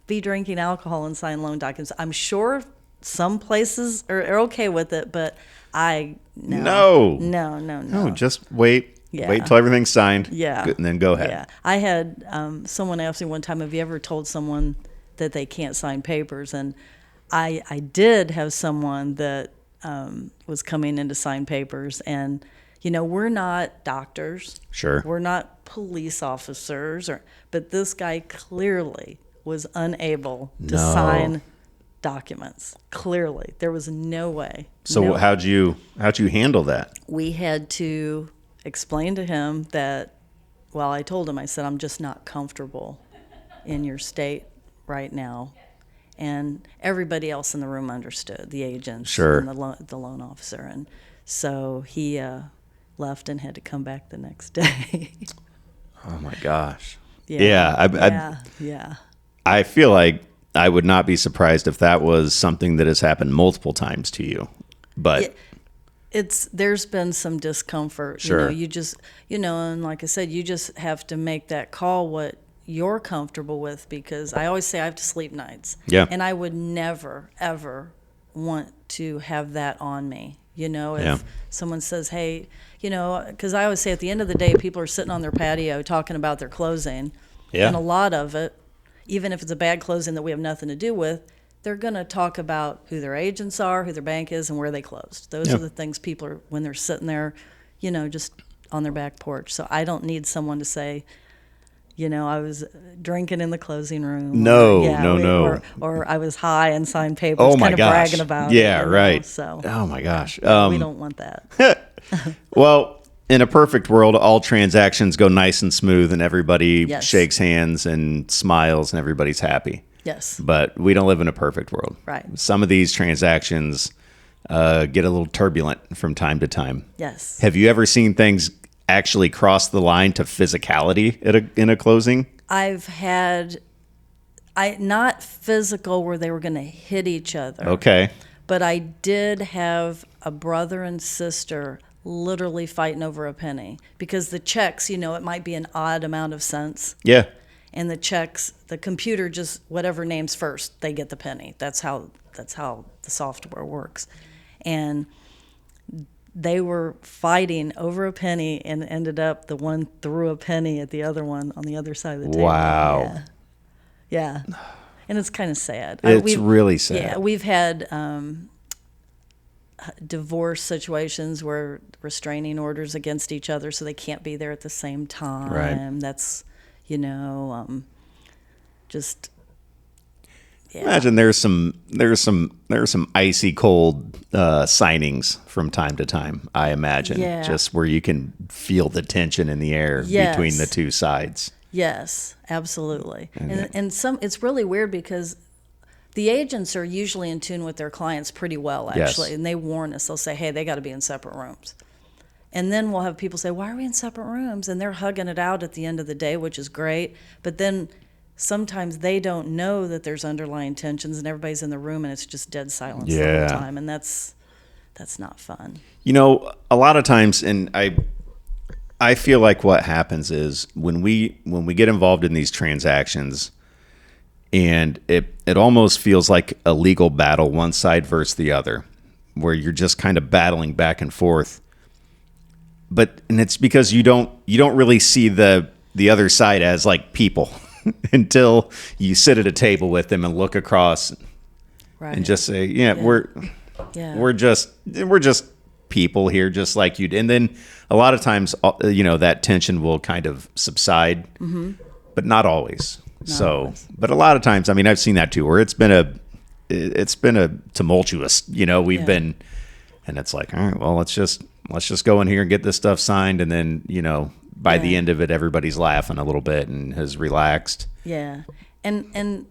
be drinking alcohol and sign loan documents. I'm sure some places are okay with it, but No. No. Just wait. Yeah. Wait till everything's signed. Yeah. And then go ahead. Yeah. I had someone ask me one time, have you ever told someone that they can't sign papers? And I did have someone that was coming in to sign papers. And, we're not doctors. Sure. We're not police officers. But this guy clearly was unable to sign documents. Clearly. There was no way. So how'd you handle that? We had to explain to him that, I told him, I said, I'm just not comfortable in your state right now. And everybody else in the room understood, the agents Sure. and the loan officer. And so he left and had to come back the next day. Oh, my gosh. Yeah. I feel like I would not be surprised if that was something that has happened multiple times to you. But there's been some discomfort. Sure. You just, and like I said, you just have to make that call what you're comfortable with, because I always say I have to sleep nights. Yeah. And I would never, ever want to have that on me. If someone says, hey, because I always say at the end of the day, people are sitting on their patio talking about their closing. Yeah. And a lot of it, even if it's a bad closing that we have nothing to do with, they're going to talk about who their agents are, who their bank is, and where they closed. Those are the things people are, when they're sitting there, just on their back porch. So I don't need someone to say, I was drinking in the closing room. No. Or I was high and signed papers, Oh my kind of gosh. bragging about it. Yeah, right. So oh my gosh. we don't want that. Well, in a perfect world, all transactions go nice and smooth, and everybody shakes hands and smiles, and everybody's happy. Yes. But we don't live in a perfect world. Right. Some of these transactions get a little turbulent from time to time. Yes. Have you ever seen things actually cross the line to physicality in a closing? I've had, not physical where they were going to hit each other. Okay. But I did have a brother and sister literally fighting over a penny, because the checks, it might be an odd amount of cents. Yeah. And the checks, the computer just, whatever name's first, they get the penny. That's how the software works. And they were fighting over a penny, and ended up the one threw a penny at the other one on the other side of the table. Wow. Yeah. And it's kind of sad. It's really sad. Yeah, we've had divorce situations where restraining orders against each other, so they can't be there at the same time. Right. That's, just. Yeah. Imagine there's some icy cold signings from time to time. I imagine, just where you can feel the tension in the air between the two sides. Yes, absolutely. And it's really weird, because the agents are usually in tune with their clients pretty well, actually, and they warn us. They'll say, hey, they got to be in separate rooms. And then we'll have people say, why are we in separate rooms? And they're hugging it out at the end of the day, which is great. But then sometimes they don't know that there's underlying tensions, and everybody's in the room and it's just dead silence the whole time. And that's not fun. A lot of times, and I feel like what happens is when we get involved in these transactions, and it almost feels like a legal battle, one side versus the other, where you're just kind of battling back and forth. And it's because you don't really see the other side as like people until you sit at a table with them and look across and just say, we're just people here, just like you. And then a lot of times, that tension will kind of subside, but not always. But a lot of times, I mean, I've seen that too, where it's been a tumultuous, we've been, and it's like, all right, well, let's just go in here and get this stuff signed. And then, by the end of it, everybody's laughing a little bit and has relaxed. Yeah. And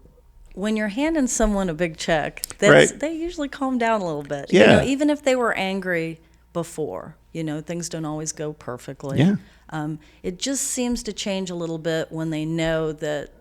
when you're handing someone a big check, they usually calm down a little bit. Yeah. Even if they were angry before, things don't always go perfectly. Yeah. It just seems to change a little bit when they know that,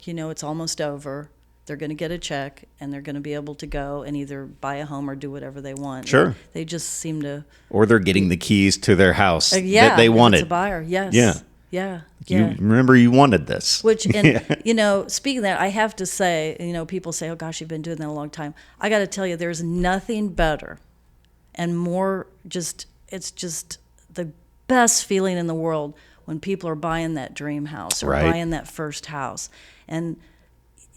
it's almost over. They're going to get a check, and they're going to be able to go and either buy a home or do whatever they want. Sure. They just seem to. Or they're getting the keys to their house that they wanted. It's a buyer. Yes. Yeah. Yeah. You remember you wanted this. Which, and you know, speaking of that, I have to say, you know, people say, oh gosh, you've been doing that a long time. I got to tell you, there's nothing better and more it's just the best feeling in the world when people are buying that dream house or buying that first house. And,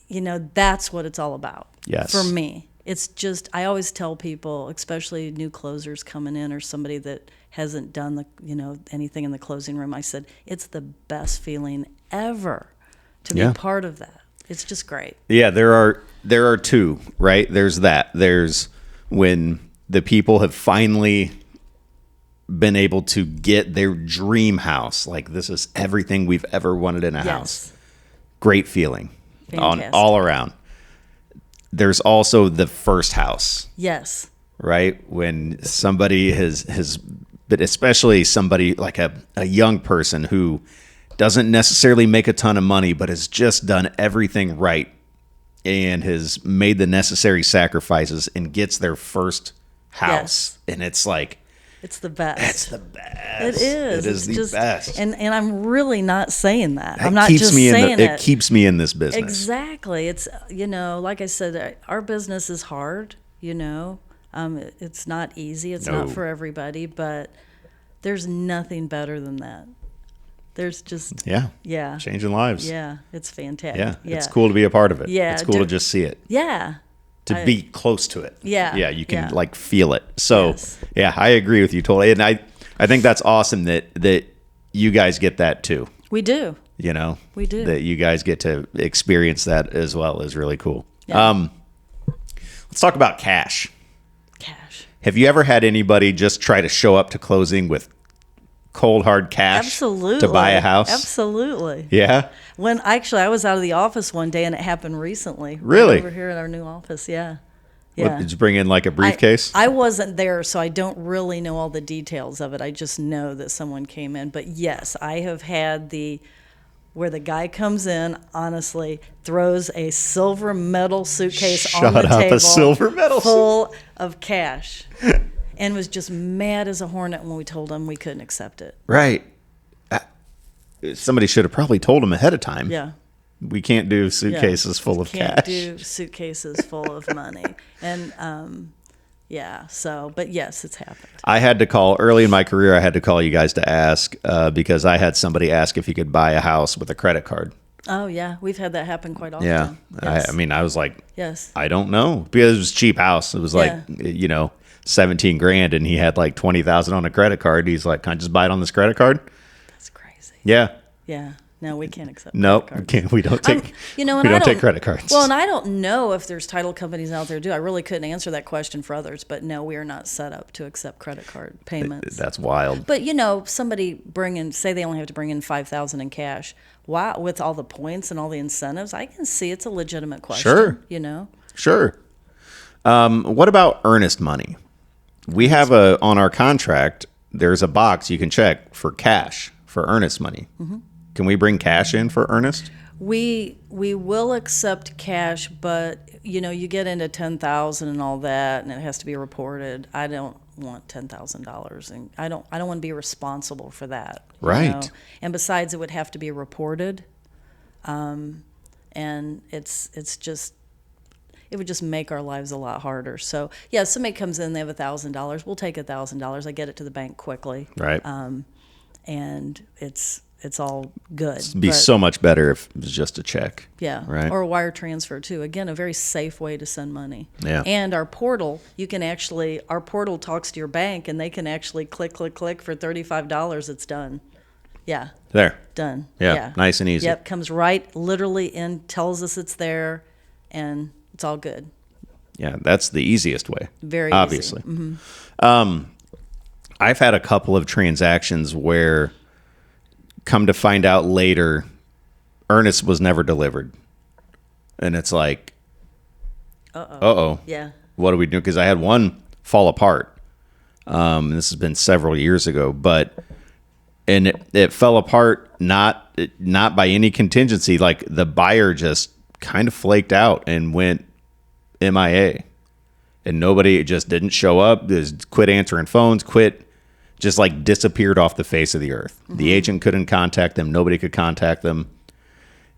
you know, that's what it's all about. Yes. For me. It's just, I always tell people, especially new closers coming in or somebody that hasn't done anything in the closing room, I said, it's the best feeling ever to be part of that. It's just great. Yeah, there are two, right? There's that. There's when the people have finally been able to get their dream house. Like, this is everything we've ever wanted in a house. Great feeling. Fantastic. All around. There's also the first house. Yes. Right? When somebody but especially somebody like a young person who doesn't necessarily make a ton of money, but has just done everything right and has made the necessary sacrifices and gets their first house. And it's like, it's the best. It's the best. It is. It is the best. And I'm really not saying that. I'm not just saying it. It keeps me in this business. Exactly. It's, you know, like I said, our business is hard, you know. It's not easy. It's not for everybody, but there's nothing better than that. There's just changing lives. Yeah, it's fantastic. Yeah, it's cool to be a part of it. Yeah, it's cool to just see it. Yeah, to be close to it. Yeah, you can like feel it. So I agree with you totally, and I think that's awesome that you guys get that too. We do. You know, we do. That you guys get to experience that as well is really cool. Yeah. Let's talk about cash. Have you ever had anybody just try to show up to closing with cold hard cash to buy a house? Absolutely. Yeah. When I was out of the office one day and it happened recently. Really? Right over here in our new office. Yeah. What, did you bring in like a briefcase? I wasn't there, so I don't really know all the details of it. I just know that someone came in. But yes, I have had where the guy comes in, honestly, throws a silver metal suitcase on the table, a silver metal full of cash, and was just mad as a hornet when we told him we couldn't accept it. Right. Somebody should have probably told him ahead of time. Yeah. We can't do suitcases full of cash. Can't do suitcases full of money. And, but yes, it's happened. I had to call early in my career. I had to call you guys to ask because I had somebody ask if you could buy a house with a credit card. Oh yeah, we've had that happen quite often. Yeah, yes. I was like, yes, I don't know, because it was a cheap house. It was like $17,000, and he had like $20,000 on a credit card. He's like, can I just buy it on this credit card? That's crazy. Yeah. Yeah. No, we can't accept. Nope, we can't. We don't take. We don't take credit cards. Well, and I don't know if there's title companies out there do. I really couldn't answer that question for others, but no, we are not set up to accept credit card payments. That's wild. But somebody say they only have to bring in $5,000 in cash. Wow, with all the points and all the incentives, I can see it's a legitimate question. Sure. Sure. What about earnest money? We have on our contract. There's a box you can check for cash for earnest money. Mm-hmm. Can we bring cash in for earnest? We will accept cash, but you get into $10,000 and all that, and it has to be reported. I don't want $10,000, and I don't want to be responsible for that. Right. And besides, it would have to be reported, and it would just make our lives a lot harder. So if somebody comes in, they have $1,000, we'll take $1,000. I get it to the bank quickly. Right. And it's all good. It'd be so much better if it was just a check. Yeah. Right. Or a wire transfer too. Again, a very safe way to send money. Yeah. And our portal, our portal talks to your bank, and they can actually click for $35. It's done. Yeah. There. Done. Yeah. Nice and easy. Yep. Comes right literally in, tells us it's there, and it's all good. Yeah. That's the easiest way. Very obviously. Easy. Mm-hmm. I've had a couple of transactions where, come to find out later, earnest was never delivered. And it's like, uh-oh. Yeah. What do we do? Because I had one fall apart. This has been several years ago, and it fell apart not by any contingency. Like, the buyer just kind of flaked out and went MIA. And nobody just didn't show up, just quit answering phones, quit just like disappeared off the face of the earth. The agent couldn't contact them. Nobody could contact them.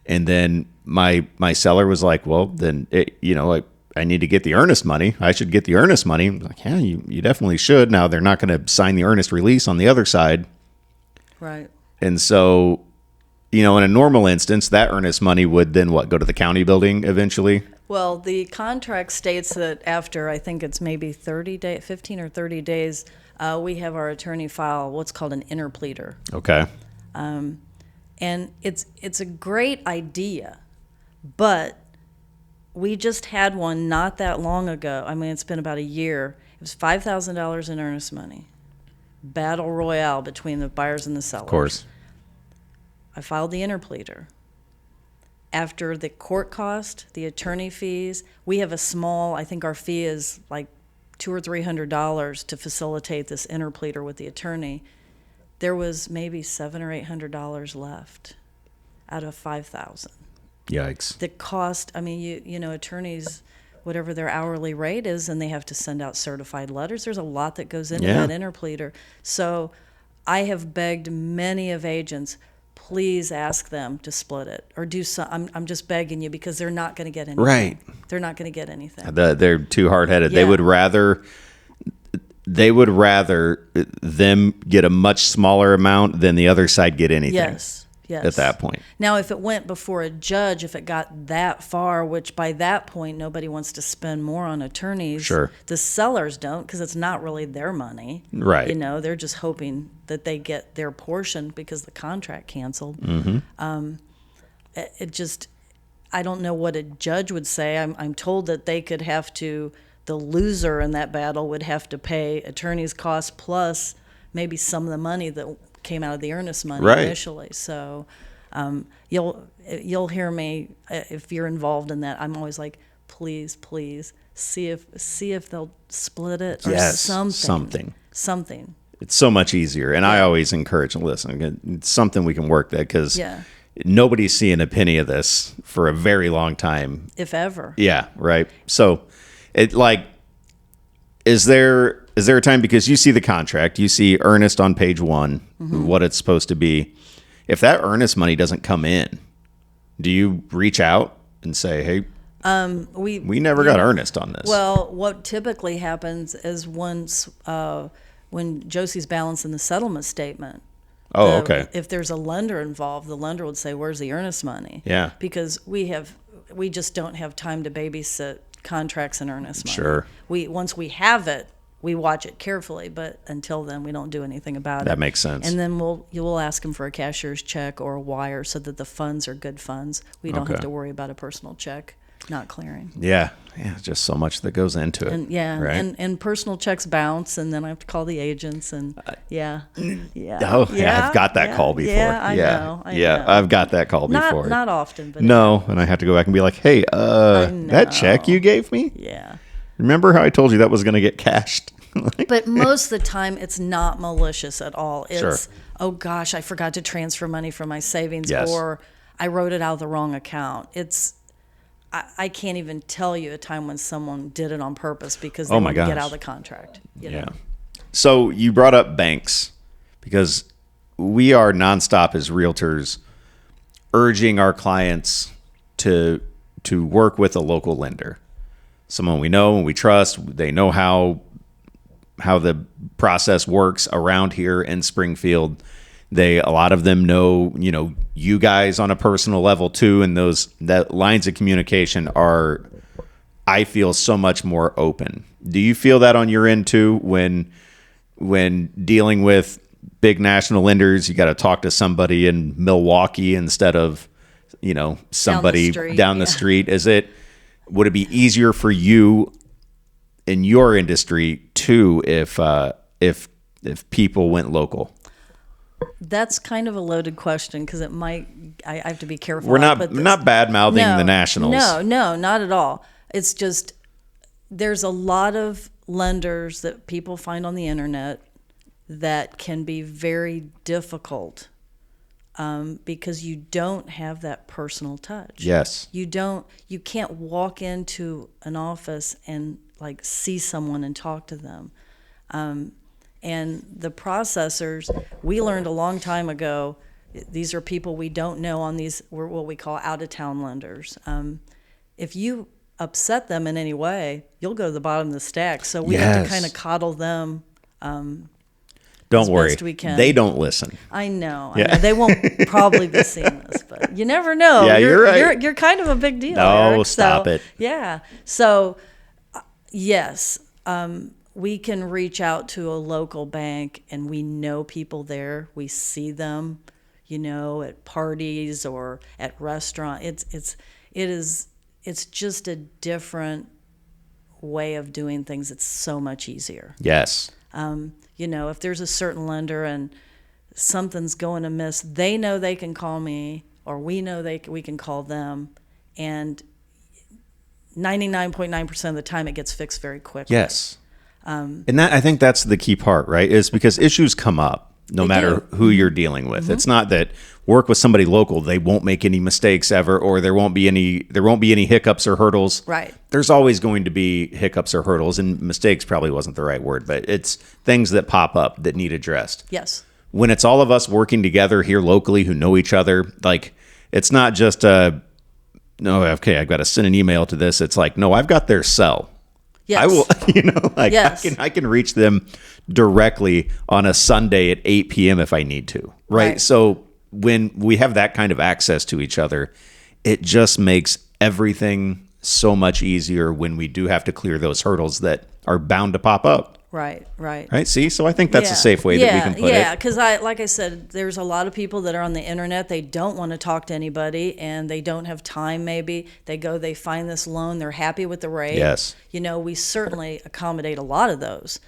And then my seller was like, well, then, I need to get the earnest money. I should get the earnest money. I'm like, yeah, you definitely should. Now, they're not going to sign the earnest release on the other side. Right. And so, in a normal instance, that earnest money would then go to the county building eventually? Well, the contract states that after, I think it's maybe 15 or 30 days, we have our attorney file what's called an interpleader. Okay. And it's a great idea, but we just had one not that long ago. I mean, it's been about a year. It was $5,000 in earnest money. Battle royale between the buyers and the sellers. Of course. I filed the interpleader. After the court cost, the attorney fees, we have a small, I think our fee is like $200 or $300 to facilitate this interpleader with the attorney. There was maybe $700 or $800 left out of $5,000. Yikes. The cost, I mean, you know, attorneys, whatever their hourly rate is, and they have to send out certified letters. There's a lot that goes into that interpleader. So I have begged many of agents, please ask them to split it or do some. I'm just begging you because they're not going to get anything. Right. They're not going to get anything. They're too hard-headed. Yeah. They would rather them get a much smaller amount than the other side get anything. Yes. At that point. Now, if it went before a judge, if it got that far, which by that point nobody wants to spend more on attorneys. Sure. The sellers don't because it's not really their money. Right. You know, they're just hoping that they get their portion because the contract canceled. It just, I don't know what a judge would say. I'm told that they could have to, the loser in that battle would have to pay attorney's costs plus maybe some of the money that came out of the earnest money initially. So you'll hear me if you're involved in that. I'm always like, please see if they'll split it or something. It's so much easier, and I always encourage them, listen, it's something we can work that because nobody's seeing a penny of this for a very long time, if ever. Yeah, right. So it is there a time, because you see the contract, you see earnest on page 1, what it's supposed to be. If that earnest money doesn't come in, do you reach out and say, hey, we never got earnest on this? Well, what typically happens is once when Josie's balancing the settlement statement. If there's a lender involved, the lender would say, where's the earnest money? Yeah. Because we just don't have time to babysit contracts and earnest money. Sure. Once we have it, we watch it carefully, but until then, we don't do anything about it. That makes sense. And then we'll ask them for a cashier's check or a wire so that the funds are good funds. We don't have to worry about a personal check not clearing. Yeah, just so much that goes into it. And and personal checks bounce, and then I have to call the agents, and I've got that call before. I know. I've got that call before. Not often, but and I have to go back and be like, hey, that check you gave me? Yeah. Remember how I told you that was going to get cashed? But most of the time, it's not malicious at all. It's, oh gosh, I forgot to transfer money from my savings, or I wrote it out of the wrong account. I can't even tell you a time when someone did it on purpose because they wouldn't get out of the contract. You know? So you brought up banks, because we are nonstop as realtors urging our clients to work with a local lender. Someone we know and we trust. They know how the process works around here in Springfield. A lot of them know, you guys on a personal level too, and that lines of communication are, I feel, so much more open. Do you feel that on your end too, when dealing with big national lenders, you got to talk to somebody in Milwaukee instead of, somebody down the street? Would it be easier for you in your industry too if people went local? That's kind of a loaded question because it might. I have to be careful. We're not bad mouthing the nationals. No, not at all. It's just there's a lot of lenders that people find on the internet that can be very difficult because you don't have that personal touch. Yes. You can't walk into an office and see someone and talk to them. And the processors, we learned a long time ago, these are people we don't know on these, we're what we call out-of-town lenders. If you upset them in any way, you'll go to the bottom of the stack. So we have to kind of coddle them. Don't worry. We can. They don't listen. I know. They won't probably be seeing this, but you never know. Yeah, you're right. You're kind of a big deal. No, Eric. stop it. Yeah. So, yes, we can reach out to a local bank, and we know people there. We see them, at parties or at restaurants. It's just a different way of doing things. It's so much easier. Yes. If there's a certain lender and something's going amiss, they know they can call me, or we know we can call them, and 99.9% of the time it gets fixed very quickly. Yes. And I think that's the key part, right? Is because issues come up no matter who you're dealing with. Mm-hmm. It's not that work with somebody local, they won't make any mistakes ever, or there won't be any hiccups or hurdles. Right. There's always going to be hiccups or hurdles, and mistakes probably wasn't the right word, but it's things that pop up that need addressed. Yes. When it's all of us working together here locally who know each other, like it's not just no, okay, I've got to send an email to this. It's like, no, I've got their cell. Yes. I will, yes. I can reach them directly on a Sunday at 8 p.m. if I need to. Right. So when we have that kind of access to each other, it just makes everything so much easier when we do have to clear those hurdles that are bound to pop up. Right. See, so I think that's a safe way that we can put it. Yeah, because like I said, there's a lot of people that are on the internet. They don't want to talk to anybody, and they don't have time. Maybe they find this loan, they're happy with the rate. Yes. We certainly accommodate a lot of those.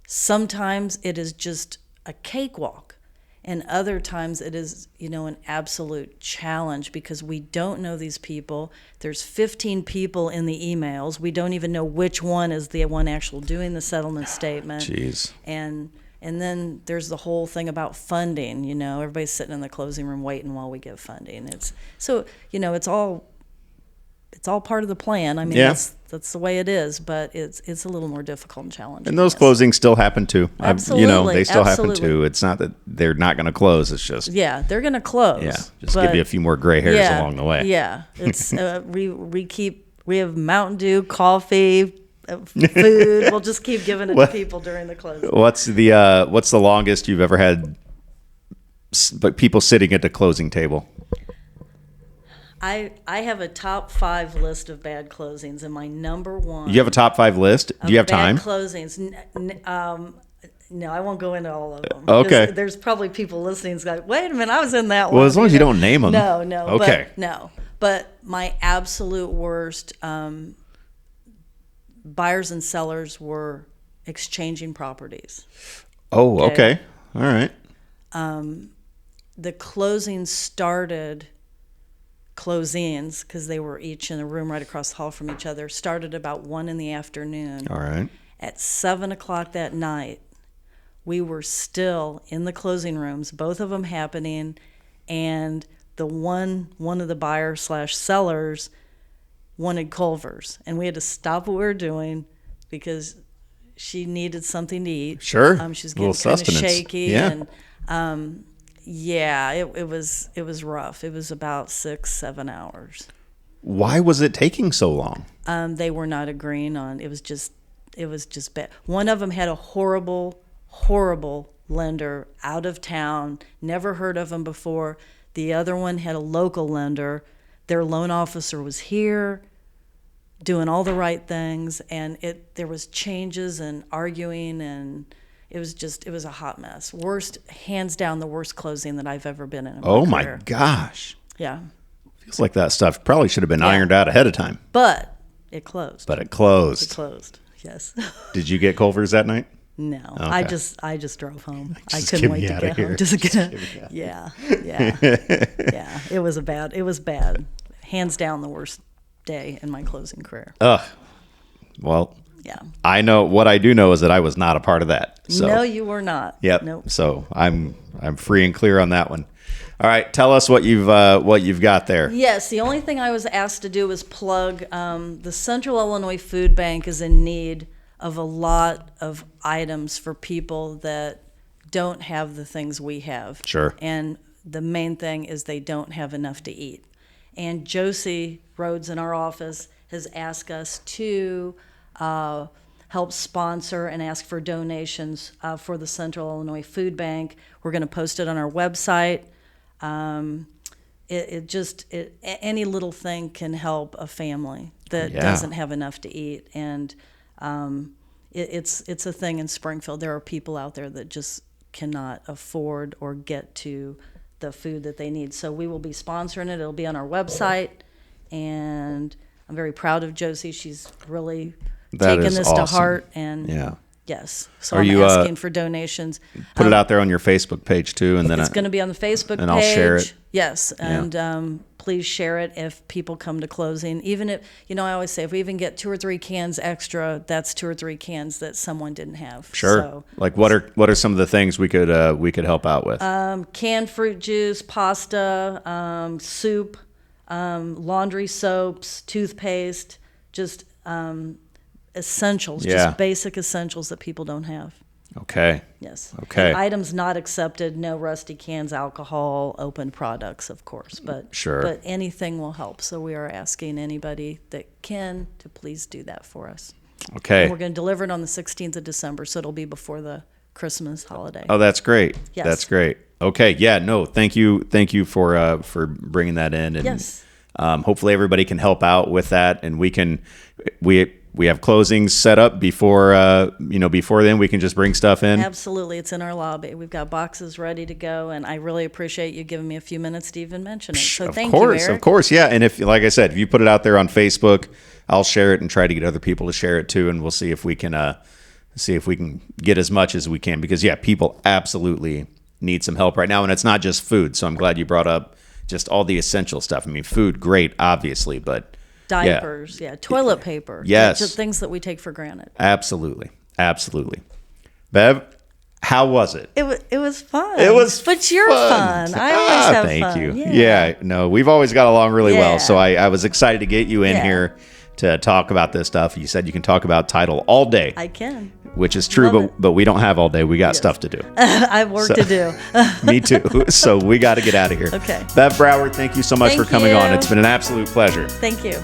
Sometimes it is just a cakewalk, and other times it is, an absolute challenge because we don't know these people. There's 15 people in the emails. We don't even know which one is the one actually doing the settlement statement. Jeez. And then there's the whole thing about funding. Everybody's sitting in the closing room waiting while we give funding. It's all part of the plan. I mean, that's the way it is, but it's a little more difficult and challenging. And those closings still happen too. Absolutely. They still happen too. It's not that they're not going to close. It's just they're going to close. Yeah, just give you a few more gray hairs along the way. Yeah, it's we have Mountain Dew, coffee, food. We'll just keep giving it to people during the closing. What's the longest you've ever had? But people sitting at the closing table. I have a top 5 list of bad closings, and my number one. You have a top 5 list? Do you have time? Bad closings. No, I won't go into all of them. Okay. There's probably people listening who's like, wait a minute, I was in that one. Well, as long as you don't name them. No. Okay. But my absolute worst buyers and sellers were exchanging properties. Oh, okay. All right. The closings because they were each in a room right across the hall from each other, started about 1 p.m. All right. At 7:00 that night, we were still in the closing rooms, both of them happening, and one of the buyer/sellers wanted Culver's, and we had to stop what we were doing because she needed something to eat. Sure. She was getting kind of shaky. Yeah. And it was rough. It was about 6-7 hours. Why was it taking so long? They were not agreeing on. It was just bad. One of them had a horrible lender out of town. Never heard of him before. The other one had a local lender. Their loan officer was here, doing all the right things, and there was changes and arguing, and it was a hot mess. Hands down, the worst closing that I've ever been in. Oh my gosh. Yeah. Feels like that stuff probably should have been ironed out ahead of time. But it closed. Yes. Did you get Culver's that night? No. Okay. I just drove home. I Just couldn't get wait me to out get of here. home. Yeah. It was bad. Hands down the worst day in my closing career. Ugh. Well, yeah. I know what I do know is that I was not a part of that. So. No, you were not. Yep. Nope. So I'm free and clear on that one. All right, tell us what you've got there. Yes, the only thing I was asked to do was plug the Central Illinois Food Bank is in need of a lot of items for people that don't have the things we have. Sure. And the main thing is they don't have enough to eat. And Josie Rhodes in our office has asked us to help sponsor and ask for donations for the Central Illinois Food Bank. We're going to post it on our website. Any little thing can help a family that doesn't have enough to eat. And it's a thing in Springfield. There are people out there that just cannot afford or get to the food that they need. So we will be sponsoring it. It'll be on our website. And I'm very proud of Josie. She's really taken this to heart. And yes. So I'm asking for donations. Put it out there on your Facebook page too, and then it's going to be on the Facebook page. I'll share it. Yes, and please share it if people come to closing. Even if, I always say if we even get 2 or 3 cans extra, that's 2 or 3 cans that someone didn't have. Sure. So, like what are some of the things we could help out with? Canned fruit juice, pasta, soup, laundry soaps, toothpaste, just essentials, just basic essentials that people don't have. Okay. Yes. Okay. And items not accepted, no rusty cans, alcohol, open products, of course. But sure. But anything will help. So we are asking anybody that can to please do that for us. Okay. And we're going to deliver it on the 16th of December, so it'll be before the Christmas holiday. Oh, that's great. Yes. That's great. Okay. Yeah. No. Thank you for bringing that in, and yes. Hopefully everybody can help out with that, and we have closings set up before then we can just bring stuff in. Absolutely. It's in our lobby. We've got boxes ready to go, and I really appreciate you giving me a few minutes to even mention it. So thank you, Eric. Of course. Yeah. And if, like I said, if you put it out there on Facebook, I'll share it and try to get other people to share it too. And we'll see if we can get as much as we can, because people absolutely need some help right now. And it's not just food. So I'm glad you brought up just all the essential stuff. I mean, food, great, obviously, but diapers, toilet paper. Yes. Just things that we take for granted. Absolutely. Bev, how was it? It was fun. It was But you're fun. I always have fun. Thank you. Yeah. No, we've always got along really well. So I was excited to get you in here to talk about this stuff. You said you can talk about title all day. I can. Which is true, but we don't have all day. We got stuff to do. I have work to do. Me too. So we got to get out of here. Okay. Bev Brauer, thank you so much for coming on. It's been an absolute pleasure. Thank you.